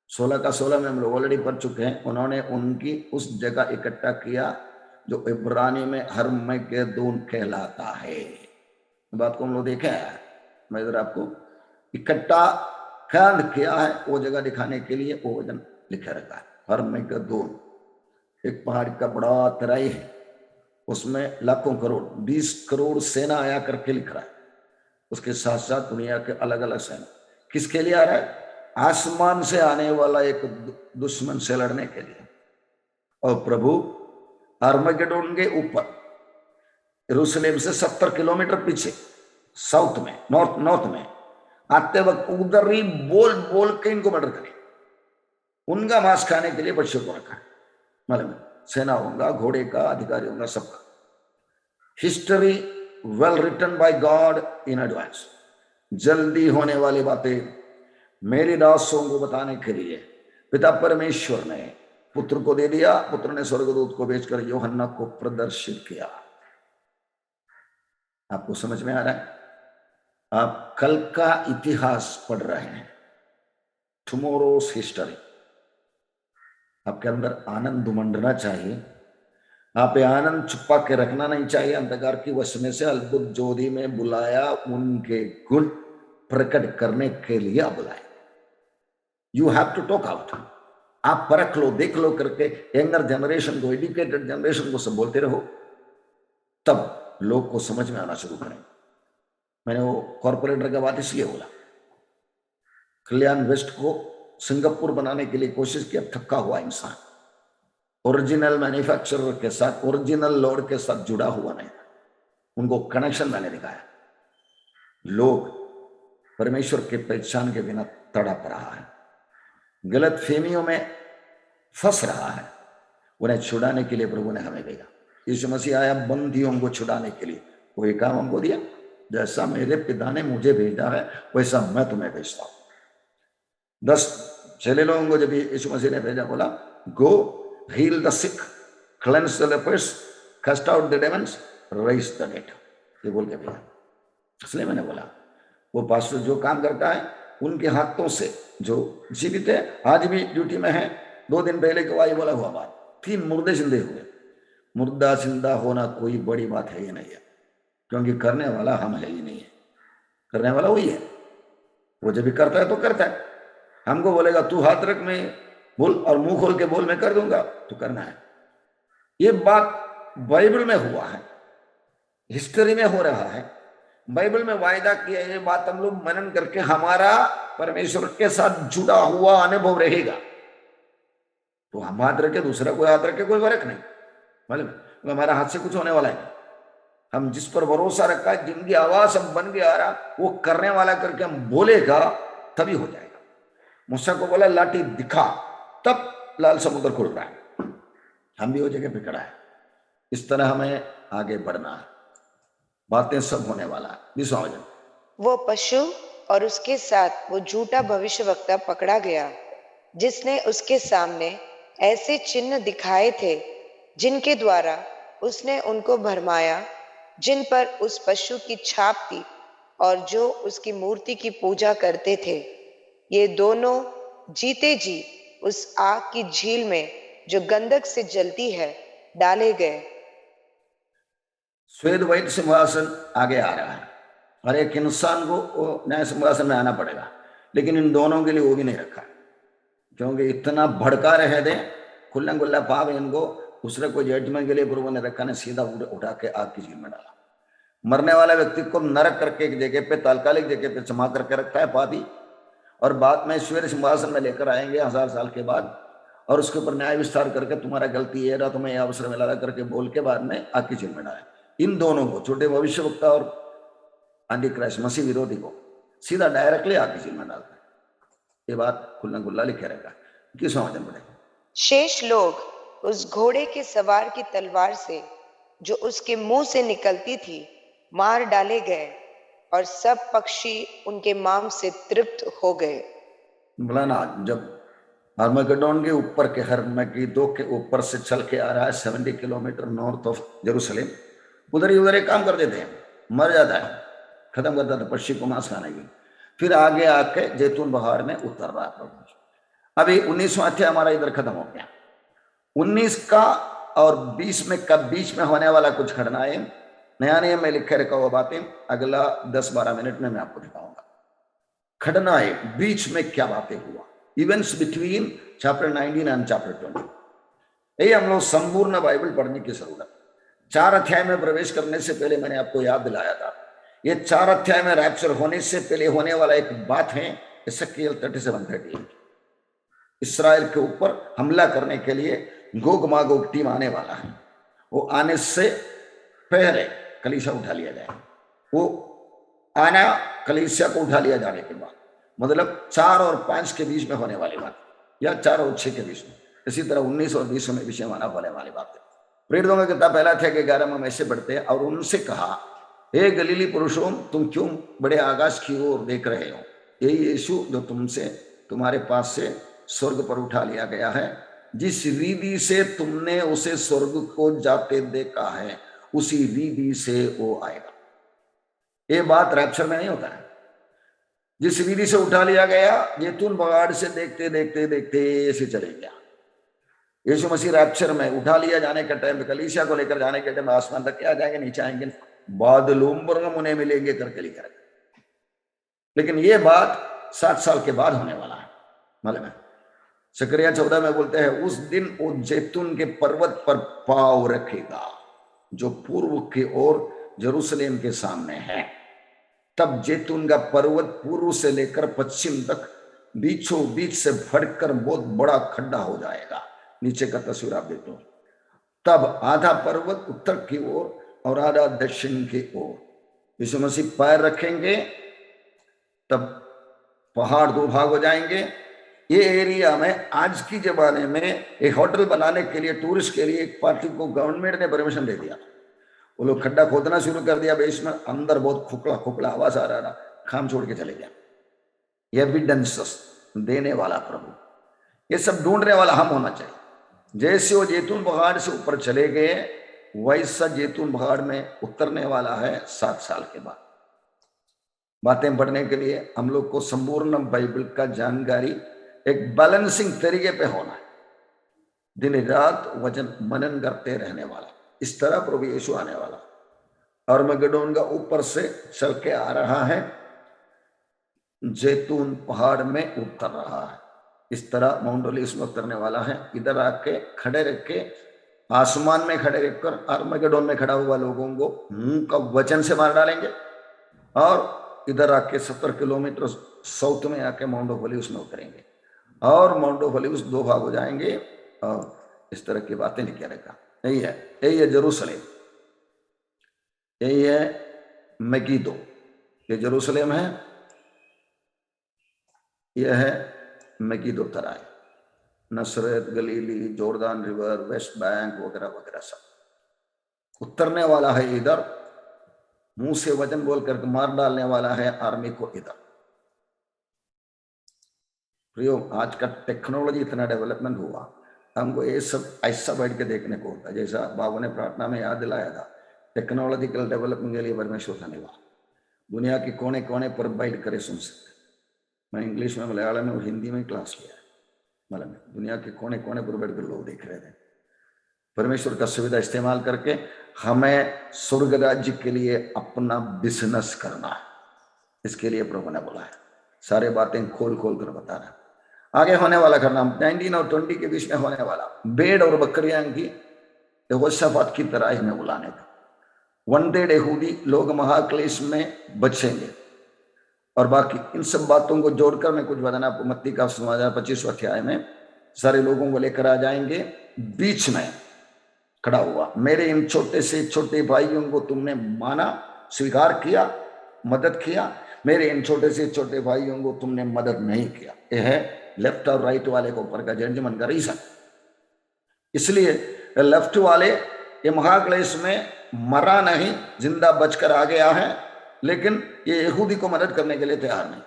16 का 16 में हम लोग ऑलरेडी पढ़ चुके हैं। उन्होंने उनकी उस जगह इकट्ठा किया जो इब्रानी में हर्मगेदोन कहलाता है। बात को हम लोग देखे हैं, मैं इधर आपको इकट्ठा ख्याल किया है वो जगह दिखाने के लिए वो वचन लिखे रखा है। हर्मगेदोन एक पहाड़ का बड़ा तराई है, उसमें लाखों करोड़ 20 करोड़ सेना आया करके लिख रहा है। उसके साथ साथ दुनिया के अलग अलग सेना किसके लिए आ रहा है? आसमान से आने वाला एक दुश्मन से लड़ने के लिए। और प्रभु आर्मगेडोन के ऊपर यरूशलेम से 70 किलोमीटर पीछे साउथ में नॉर्थ में आते वक्त उधर ही बोल बोल के इनको मर्डर करे, उनका मांस खाने के लिए बच्चों को रखा है। मालूम सेना होगा, घोड़े का अधिकारी होगा, सबका। History well written by God in advance. जल्दी होने वाली बातें मेरी दासों को बताने के लिए पिता परमेश्वर ने पुत्र को दे दिया। पुत्र ने स्वर्गदूत को भेजकर यूहन्ना को प्रदर्शित किया। आपको समझ में आ रहा है? आप कल का इतिहास पढ़ रहे हैं, टुमारोज हिस्ट्री। आपके अंदर आनंद उमंडना चाहिए। आप आनंद छुपा के रखना नहीं चाहिए। अंधकार की वश में से अद्भुत ज्योति में बुलाया, उनके गुण प्रकट करने के लिए बुलाया। You have to talk out. आप परख लो, देख लो करके यंगर जनरेशन को, एजुकेटेड जनरेशन को सब बोलते रहो, तब लोग को समझ में आना शुरू करें। मैंने वो कॉर्पोरेटर का बात इसलिए बोला, कल्याण वेस्ट को सिंगापुर बनाने के लिए कोशिश किया, थका हुआ इंसान, ओरिजिनल मैन्युफैक्चरर के साथ, ओरिजिनल लॉर्ड के साथ जुड़ा हुआ नहीं, उनको कनेक्शन मैंने दिखाया। लोग परमेश्वर के पहचान के बिना तड़प रहा है, गलत फहमियों में फंस रहा है। उन्हें छुड़ाने के लिए प्रभु ने हमें भेजा। यीशु मसीह आया बंदियों को छुड़ाने के लिए। वही काम हमको दिया, जैसा मेरे पिता ने मुझे भेजा है वैसा मैं तुम्हें भेजता हूं। 10 चेले लोगों को जब यीशु मसीह ने भेजा, बोला go heal the sick, cleanse the lepers, cast out the demons, raise the dead. ये बोल के भेजा। इसलिए मैंने बोला वो पास्टर जो काम करता है उनके हाथों से जो जीवित है, आज भी ड्यूटी में है। 2 दिन पहले को आई बोला हुआ बात थी, मुर्दे जिंदे हुए। मुर्दा जिंदा होना कोई बड़ी बात है ही नहीं है, क्योंकि करने वाला हम है ही नहीं है, करने वाला वही है। वो जब भी करता है तो करता है। हमको बोलेगा तू हाथ रख, मैं बोल और मुंह खोल के बोल, मैं कर दूंगा, तो करना है। ये बात बाइबल में हुआ है, हिस्ट्री में हो रहा है, बाइबल में वायदा किया। ये बात हम लोग मनन करके हमारा परमेश्वर के साथ जुड़ा हुआ अनुभव रहेगा, तो हम हाथ रखे, दूसरा कोई हाथ रखे, कोई फर्क नहीं। मालूम हमारा हाथ से कुछ होने वाला है। हम जिस पर भरोसा रखा है, जिनकी आवाज हम बन के आ रहा, वो करने वाला करके हम बोलेगा तभी हो जाएगा। मूसा को बोला लाठी दिखा, तब लाल समुद्र खुल रहा है। हम भी वो जगह पे खड़ा है। इस तरह हमें आगे बढ़ना है, बातें सब होने वाला है। 20वां वचन, वो पशु और उसके साथ वो झूठा भविष्यवक्ता पकड़ा गया, जिसने उसके सामने ऐसे चिन्ह दिखाए थे जिनके द्वारा उसने उनको भरमाया, जिन पर उस पशु की छाप थी और जो उसकी मूर्ति की पूजा करते थे। ये दोनों जीते जी उस आग की झील में जो गंधक से जलती है डाले गए। श्वेत वैध सिंहासन आगे आ रहा है, हर एक इंसान को न्याय सिंहासन में आना पड़ेगा, लेकिन इन दोनों के लिए वो भी नहीं रखा, क्योंकि इतना भड़का रहे थे, खुल्ला गुल्ला पाप इनको दूसरे कोई जजमेंट के लिए प्रभु ने रखा, ने सीधा उठा के आग की झील में डाला। मरने वाला व्यक्ति को नरक करके एक जगह पे, तात्कालिक जगह पे जमा करके रखा है पापी, और बाद में ईश्वर सिंहासन में लेकर आएंगे 1000 साल के बाद, और उसके ऊपर न्याय विस्तार करके तुम्हारा गलती है, तुम्हें यह अवसर मिला करके बोल के बाद में आग की झील में डाले। इन दोनों को, छोटे भविष्यवक्ता और आंटी क्राइस्ट मसीह विरोधी को, सीधा डायरेक्टली आग की झील में डालता है। ये बात खुल्ला गुल्ला लिखे रहेगा। 21वां वचन पढ़े। शेष लोग उस घोड़े के सवार की तलवार से जो उसके मुंह से निकलती थी मार डाले गए, और सब पक्षी उनके मांस से तृप्त हो गए। बोला ना, जब हर्मगेडोन के ऊपर के हर्मगीदो के ऊपर से चल के आ रहा है 70 किलोमीटर नॉर्थ ऑफ जेरूसलेम, उधर ही उधर एक काम कर देते हैं, मर जाता है, खत्म करता था पक्षी को मांस खाने की। फिर आगे आके जैतून पहाड़ में उतर रहा है प्रभु। अभी 19वां अध्याय हमारा इधर खत्म हो गया। 19 का और 20 में कब बीच में होने वाला कुछ घटना है, नया नियम में लिखे रखा हुआ बातें अगला 10-12 मिनट में मैं आपको दिखाऊंगा। घटना है बीच में क्या बातें हुआ, events between chapter 19 and chapter 20। यही हम लोग संपूर्ण बाइबल पढ़ने की जरूरत। 4 अध्याय में प्रवेश करने से पहले मैंने आपको याद दिलाया था, ये 4 अध्याय में रैप्चर होने से पहले होने वाला एक बात है, एसेकिएल 37:38। इस्राएल के ऊपर हमला करने के लिए गोग मागोग टीम आने वाला है। वो आने से पहले कलीसिया उठा लिया जाए। वो आना कलीसिया को उठा लिया जाने के बाद, मतलब 4 और 5 के बीच में होने वाली बात, या 4 और 6 के बीच में। इसी तरह 19 और 20 में विषय माना होने वाली बात है। प्रेरितों का किताब पहला अध्याय के 11 में ऐसे पढ़ते हैं, और उनसे कहा, हे गलीली पुरुषों, तुम क्यों बड़े आकाश की ओर देख रहे हो? यही यीशु जो तुम्हारे पास से स्वर्ग पर उठा लिया गया है, जिस रीति से तुमने उसे स्वर्ग को जाते देखा है, उसी रीति से वो आएगा। ये बात रैप्चर में नहीं होता है। जिस रीति से उठा लिया गया, जैतून पहाड़ से देखते देखते देखते ऐसे चले गया। यीशु मसीह रैप्चर में उठा लिया जाने के टाइम, कलीसिया को लेकर जाने के टाइम आसमान तक क्या जाएंगे, नीचे आएंगे, बादलों पर उन्हें मिलेंगे करके लिखा है। लेकिन ये बात 7 साल के बाद होने वाला है, मालूम है। सकरिया 14 में बोलते हैं, उस दिन वो जैतून के पर्वत पर पांव रखेगा जो पूर्व की ओर जेरूसलेम के सामने है। तब जैतून का पर्वत पूर्व से लेकर पश्चिम तक बीचों बीच से फटकर बहुत बड़ा खड्डा हो जाएगा। नीचे का तस्वीर आप देखो। तब आधा पर्वत उत्तर की ओर और आधा दक्षिण की ओर यीशु मसीह पैर रखेंगे, तब पहाड़ 2 भाग हो जाएंगे। ये एरिया में आज की जमाने में एक होटल बनाने के लिए, टूरिस्ट के लिए, एक पार्टी को गवर्नमेंट ने परमिशन दे दिया। वो लोग खड्डा खोदना शुरू कर दिया बेसमेंट, अंदर बहुत खोखला खोखला आवाज आ रहा था, काम छोड़ के चले गया। एविडेंसेस देने वाला प्रभु, ये सब ढूंढने वाला हम होना चाहिए। जैसे वो जैतून पहाड़ से ऊपर चले गए, वैसा जैतून पहाड़ में उतरने वाला है 7 साल के बाद। बातें पढ़ने के लिए हम लोग को संपूर्ण बाइबल का जानकारी एक बैलेंसिंग तरीके पे होना है, दिन रात वचन मनन करते रहने वाला। इस तरह प्रभु यीशु आने वाला, और मगडोन का ऊपर से चल के आ रहा है, जैतून पहाड़ में उतर रहा है। इस तरह माउंट ओलिव्स में उतरने वाला है। इधर आके खड़े रख के, आसमान में खड़े रखकर आर्मगेडोन में खड़ा हुआ लोगों को मुंह का वचन से मार डालेंगे, और इधर आके 70 किलोमीटर साउथ में आके माउंट ऑफ ओलिव्स में उतरेंगे, और माउंट ऑफ ओलिव्स 2 भाग हो जाएंगे, और इस तरह की बातें लिखा रखा। यही है जेरूसलेम, यही है मगिदो। ये जेरूसलेम है, यह है मगिदो तराई, नसरत, गलीली, जोर्दान रिवर, वेस्ट बैंक वगैरह वगैरह सब उतरने वाला है इधर। मुंह से वचन बोल करके मार डालने वाला है आर्मी को इधर। प्रियो, आज का टेक्नोलॉजी इतना डेवलपमेंट हुआ, हमको ये सब ऐसा बैठ के देखने को होता है। जैसा बाबू ने प्रार्थना में याद दिलाया था, टेक्नोलॉजिकल डेवलपमेंट के लिए परमेश्वर धन्यवाद। दुनिया के कोने कोने पर बैठ कर सुन सकते। मैं इंग्लिश में, मलयालम में और हिंदी में क्लास लिया है, मतलब दुनिया के कोने कोने पर बैठ कर लोग देख रहे थे। परमेश्वर का सुविधा इस्तेमाल करके हमें स्वर्ग राज्य के लिए अपना बिजनेस करना है। इसके लिए प्रभु ने बोला है, सारे बातें खोल खोल कर बताना। आगे होने वाला करना 19 और 20 के बीच में होने वाला भेड़ और बकरियां की यहोशाफात की तरह ही में बुलाने का। 1/3 यहूदी लोग महाक्लेश में बचेंगे, और बाकी इन सब बातों को जोड़कर मैं कुछ बताना आपको। मत्ती का समाचार 25वां अध्याय में सारे लोगों को लेकर आ जाएंगे। बीच में खड़ा हुआ, मेरे इन छोटे से छोटे भाइयों को तुमने माना, स्वीकार किया, मदद किया, मेरे इन छोटे से छोटे भाइयों को तुमने मदद नहीं किया। यह है लेफ्ट और राइट वाले को ऊपर का जजमेंट का रीजन। इसलिए लेफ्ट वाले ये महाक्लेश में मरा नहीं, जिंदा बचकर आ गया है, लेकिन ये यहूदी को मदद करने के लिए तैयार नहीं,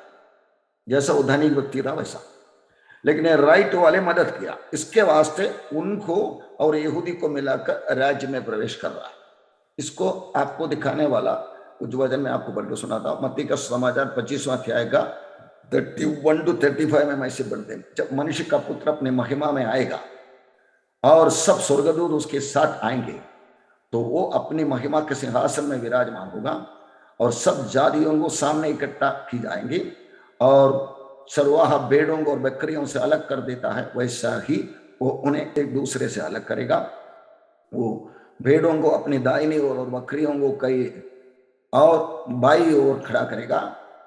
जैसा वो धनिक व्यक्ति था वैसा। लेकिन ये राइट वाले मदद किया, इसके वास्ते उनको और यहूदी को मिलाकर राज्य में प्रवेश कर रहा है। इसको आपको दिखाने वाला कुछ वचन में आपको पढ़ के सुनाता हूं। मत्ती का समाचार 25वां अध्याय का 31 to 35 में ऐसे पढ़ते हैं, जब मनुष्य का पुत्र अपने महिमा में आएगा और सब स्वर्गदूत उसके साथ आएंगे, तो वो अपनी महिमा के सिंहासन में विराजमान होगा और सब जातियों को सामने इकट्ठा की जाएंगी, और चरवाहा भेड़ों को और बकरियों से अलग कर देता है, वैसा ही वो उन्हें एक दूसरे से अलग करेगा। वो भेड़ों को अपनी दाहिनी ओर और बकरियों को कई और बाई ओर खड़ा करेगा।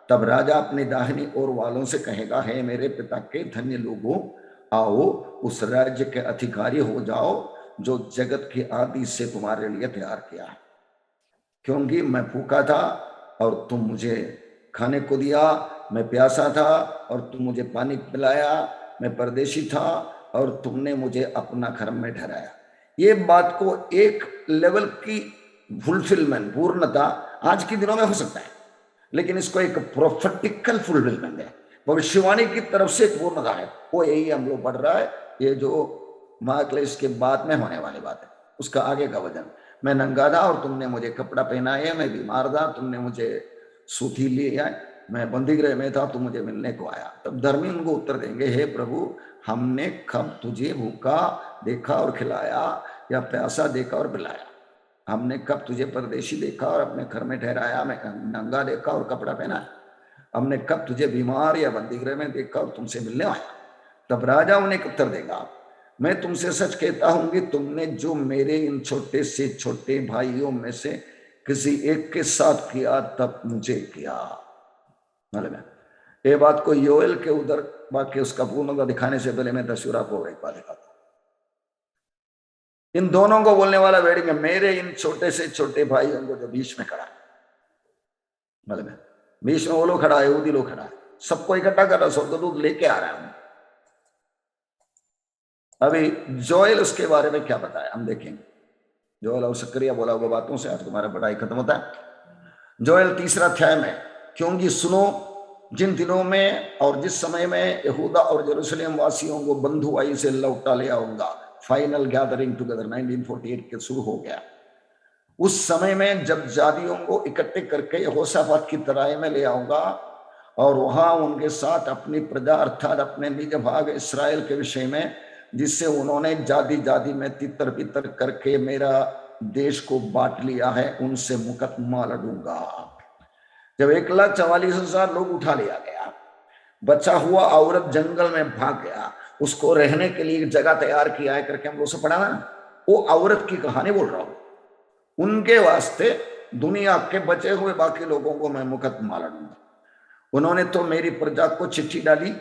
तब राजा अपनी दाहिनी ओर वालों से कहेगा, हे मेरे पिता के धन्य लोगों, आओ उस राज्य के अधिकारी हो जाओ जो जगत की आदि से तुम्हारे लिए तैयार किया है। क्योंकि मैं भूखा था और तुम मुझे खाने को दिया, मैं प्यासा था और तुम मुझे पानी पिलाया, मैं परदेशी था और तुमने मुझे अपना घर में ठहराया। ये बात को एक लेवल की फुलफिलमेंट, पूर्णता आज के दिनों में हो सकता है, लेकिन इसको एक प्रोफेटिकल फुलफिलमेंट है, भविष्यवाणी की तरफ से पूर्णता है। वो यही हम लोग पढ़ रहा है, ये जो महाक्लेश के बाद में होने वाली बात है, उसका आगे का वचन। मैं नंगा था और तुमने मुझे कपड़ा पहनाया, मैं बीमार था तुमने मुझे सूती लिया, मैं बंदीगृह में था तुम मुझे मिलने को आया। तब धर्मी उनको उत्तर देंगे, हे प्रभु, हमने कब तुझे भूखा देखा और खिलाया, या प्यासा देखा और पिलाया? हमने कब तुझे परदेशी देखा और अपने घर में ठहराया, मैं नंगा देखा और कपड़ा पहनाया? हमने कब तुझे बीमार या बंदीगृह में देखा और तुमसे मिलने आया? तब राजा उन्हें उत्तर देगा, मैं तुमसे सच कहता हूं कि तुमने जो मेरे इन छोटे से छोटे भाइयों में से किसी एक के साथ किया, तब मुझे किया। मतलब ये बात को योएल के उधर वाक्य उसका पूर्णता दिखाने से पहले मैं तस्वीर आपको एक बात दिखाता हूं। इन दोनों को बोलने वाला वेडिंग, मेरे इन छोटे से छोटे भाइयों को जो बीच में खड़ा है, मतलब बीच में वो लोग खड़ा है, यहूदी लोग खड़ा है, सबको इकट्ठा कर रहा है, स्वर्गदूत लेके आ रहा है। अभी जोएल उसके बारे में क्या बताया हम देखेंगे। जोएल और सक्रिया बोला हुआ बातों से आज तुम्हारा पढ़ाई खत्म होता है। जोएल 3 अध्याय में, क्योंकि सुनो, जिन दिनों में और जिस समय में यहूदा और यरूशलेम वासियों को बंधुआई से लौटा ले आऊंगा, फाइनल गैदरिंग टुगेदर 1948 के शुरू हो गया। उस समय में जब जातियों को इकट्ठे करके यहोशापात की तराई में ले आऊंगा और वहां उनके साथ अपनी प्रजा अर्थात अपने निज भाग इस्राएल के विषय में, जिससे उन्होंने जाति जाति में तितर बितर करके मेरा देश को बांट लिया है, उनसे मुकदमा लड़ूंगा। जब 1,44,000 लोग उठा लिया गया, बचा हुआ औरत जंगल में भाग गया, उसको रहने के लिए जगह तैयार किया है करके हम लोग से पढ़ा ना, वो औरत की कहानी बोल रहा हूं। उनके वास्ते दुनिया के बचे हुए बाकी लोगों को मैं मुकदमा लड़ूंगा। उन्होंने तो मेरी प्रजा को चिट्ठी डाली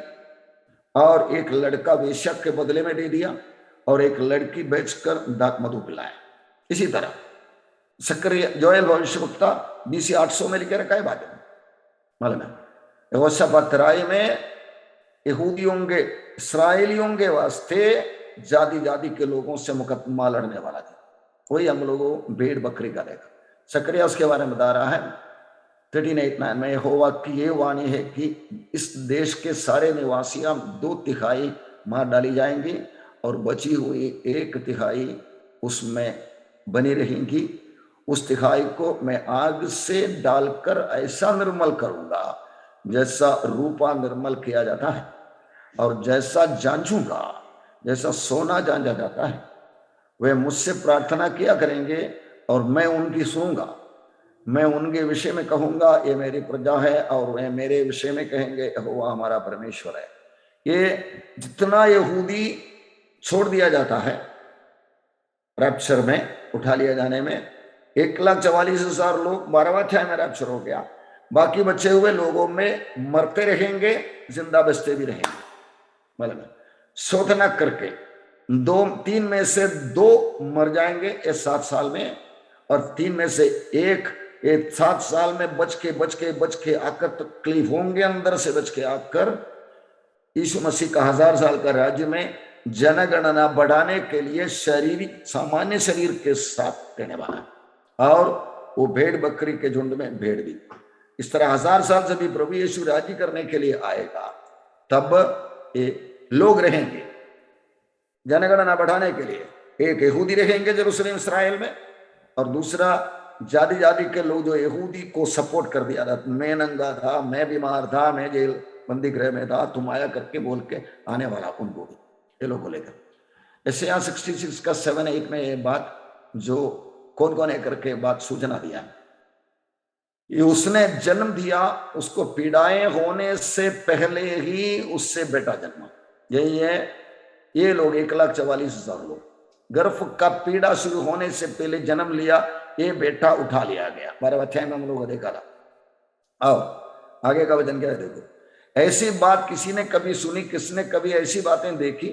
और एक लड़का वेश्या के बदले में दे दिया और एक लड़की बेचकर दाक मधु पिलाया। इसी तरह सक्रिय जोएल भविष्यवक्ता BC 800 में लिखे रखा है बात, मालूम है। यहोशापात तराई में यहूदियों के, इसराइलियों के वास्ते जाति जाति के लोगों से मुकदमा लड़ने वाला था। वही हम लोगों भेड़ बकरी का देखा। सक्रिया उसके बारे में बता रहा है 13:8-9 में, यहोवा की ये वाणी है कि इस देश के सारे निवासियां 2/3 मार डाली जाएंगी और बची हुई 1/3 उसमें बनी रहेंगी। उस 1/3 को मैं आग से डालकर ऐसा निर्मल करूंगा जैसा रूपा निर्मल किया जाता है, और जैसा जांचूंगा जैसा सोना जांचा जाता है। वे मुझसे प्रार्थना किया करेंगे और मैं उनकी सुनूंगा। मैं उनके विषय में कहूंगा, ये मेरी प्रजा है, और वे मेरे विषय में कहेंगे, यहोवा हमारा परमेश्वर है। ये जितना यहूदी छोड़ दिया जाता है रैप्चर में, उठा लिया जाने में, 1,44,000 लोग 12वां अध्याय में रैप्चर हो गया। बाकी बचे हुए लोगों में मरते रहेंगे, जिंदा बचते भी रहेंगे। मतलब शोधना करके 3 में से 2 मर जाएंगे ये 7 साल में, और 3 में से एक 7 साल में बच के आकर तकलीफ होंगे, अंदर से बच के आकर यीशु मसीह का 1000 साल का राज्य में जनगणना बढ़ाने के लिए शारीरिक सामान्य शरीर के साथ रहने वाला है, और वो भेड़ बकरी के झुंड में भेड़ भी। इस तरह 1000 साल से भी प्रभु यीशु राज्य करने के लिए आएगा, तब ये लोग रहेंगे जनगणना बढ़ाने के लिए। एक यहूदी रहेंगे जेरूशलेम इस्राएल में, और दूसरा जाति जाति के लोग जो यहूदी को सपोर्ट कर दिया था, मैं नंगा था, मैं बीमार था, मैं जेल बंदी गृह में था, तुम आया करके बोल के आने वाला, उनको भी ये लोग को लेकर। ऐसे 66 का 7:8 में ये बात जो कौन कौन है करके बात सूचना दिया, ये उसने जन्म दिया, उसको पीड़ाएं होने से पहले ही उससे बेटा जन्मा। यही है, ये लोग 1,44,000 लोग गर्भ का पीड़ा शुरू होने से पहले जन्म लिया, ये बेटा उठा लिया गया। 12वें अध्याय में हम लोग देखा था। आओ आगे का वचन क्या है, देखो। ऐसी बात किसी ने कभी सुनी, किसने कभी ऐसी बातें देखी?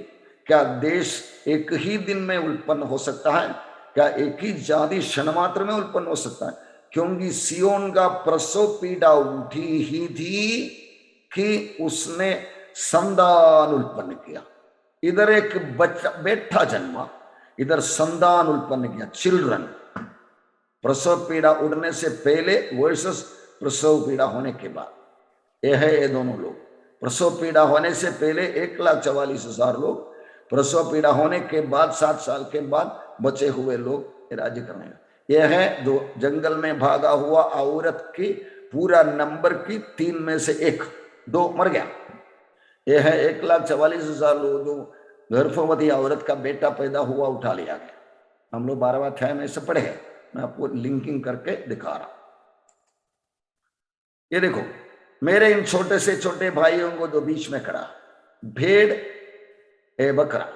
क्या देश एक ही दिन में उत्पन्न हो सकता है? क्या एक ही जाति क्षण मात्र में उत्पन्न हो सकता है? क्योंकि सियोन का प्रसव पीड़ा उठी ही थी कि उसने संतान उत्पन्न किया। इधर एक बच्चा बेटा जन्मा, इधर संतान उत्पन्न किया, चिल्ड्रन। प्रसव पीड़ा उड़ने से पहले वर्सेस प्रसव पीड़ा होने के बाद, यह है ये दोनों लोग। प्रसव पीड़ा होने से पहले 1,44,000 लोग, प्रसव पीड़ा होने के बाद 7 साल के बाद बचे हुए लोग राज्य करने। यह है जो जंगल में भागा हुआ औरत की पूरा नंबर की 3 में से 1, 2 मर गया। यह है 1,44,000 लोग जो गर्भवती औरत का बेटा पैदा हुआ, उठा लिया गया। हम लोग 12वें अध्याय में से पढ़े हैं, मैं आपको लिंकिंग करके दिखा रहा हूं। ये देखो, मेरे इन छोटे से छोटे भाइयों को जो बीच में खड़ा, भेड़ ए बकरा,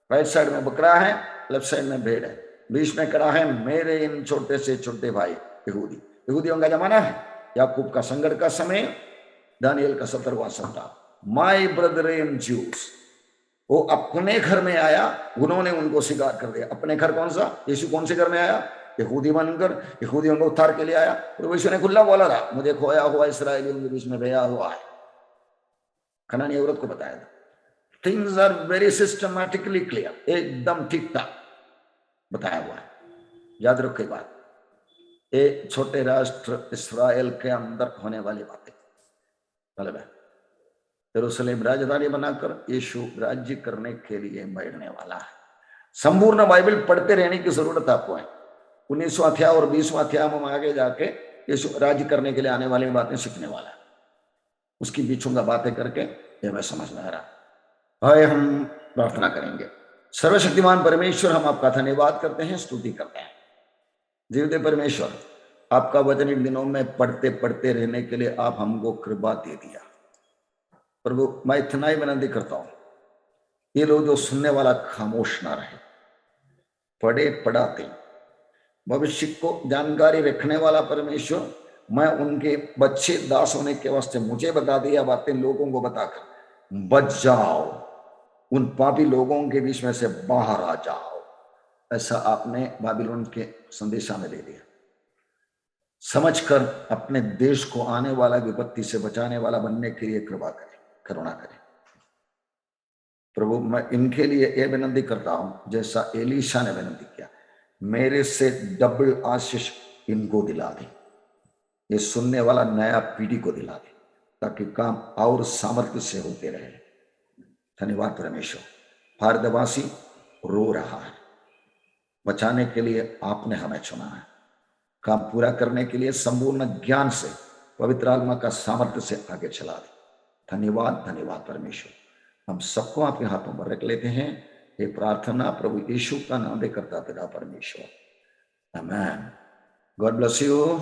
राइट साइड में बकरा है, लेफ्ट साइड में भेड़ है, बीच में खड़ा है मेरे इन छोटे से छोटे भाई यहूदी। यहूदियों का जमाना है, याकूब का संकट का समय, दानियल का 17वां सप्ताह। माई ब्रदर इन ज्यूस, वो अपने घर में आया, उन्होंने उनको स्वीकार कर दिया। अपने घर कौन सा? यीशु कौन से घर में आया? यहूदी बनकर यहूदियों को उद्धार के लिए आया। और यीशु ने खुला बोला था, मुझे खोया हुआ इस्राएलियों के बीच में भेजा हुआ है। कनानी औरत को बताया था। Things are very systematically clear, एकदम ठीक ठाक बताया हुआ है। याद रखो बात, ये छोटे राष्ट्र इस्राएल के अंदर होने वाली बातें। मतलब है यरूशलेम राजधानी बनाकर यीशु राज्य करने के लिए बैठने वाला है। संपूर्ण बाइबल पढ़ते रहने की जरूरत आपको है। 19वां अध्याय और 20वां अध्याय में आगे जाके यीशु राज्य करने के लिए आने वाली बातें सीखने वाला है। उसकी बीचों का बातें करके ये मैं समझ में आ रहा। भाई हम प्रार्थना करेंगे। सर्वशक्तिमान परमेश्वर, हम आपका धन्यवाद करते हैं, स्तुति करते हैं। जीवित परमेश्वर, आपका वचन इन दिनों में पढ़ते पढ़ते रहने के लिए आप हमको कृपा दे दिया। प्रभु, मैं इतना ही विनती करता हूं, ये लोग जो सुनने वाला खामोश ना रहे, पढ़े पढ़ाते भविष्य को जानकारी रखने वाला परमेश्वर, मैं उनके बच्चे दास होने के वास्ते मुझे बता दिया बातें लोगों को बताकर बच जाओ, उन पापी लोगों के बीच में से बाहर आ जाओ, ऐसा आपने बाबिलोन के संदेशा में दे दिया। समझकर अपने देश को आने वाला विपत्ति से बचाने वाला बनने के लिए कृपा करें, करुणा करें। प्रभु, मैं इनके लिए यह विनती करता हूं जैसा एलीशा ने विनती किया, मेरे से डबल आशीष इनको दिला दे, ये सुनने वाला नया पीढ़ी को दिला दे, ताकि काम और सामर्थ्य से होते रहे। धन्यवाद परमेश्वर। भारतवासी रो रहा है, बचाने के लिए आपने हमें चुना है, काम पूरा करने के लिए संपूर्ण ज्ञान से पवित्र आत्मा का सामर्थ्य से आगे चला दे। धन्यवाद, धन्यवाद परमेश्वर। हम सबको आपके हाथों पर रख लेते हैं। ये प्रार्थना प्रभु यीशु का नाम दे करता पिता परमेश्वर, आमेन। God bless you.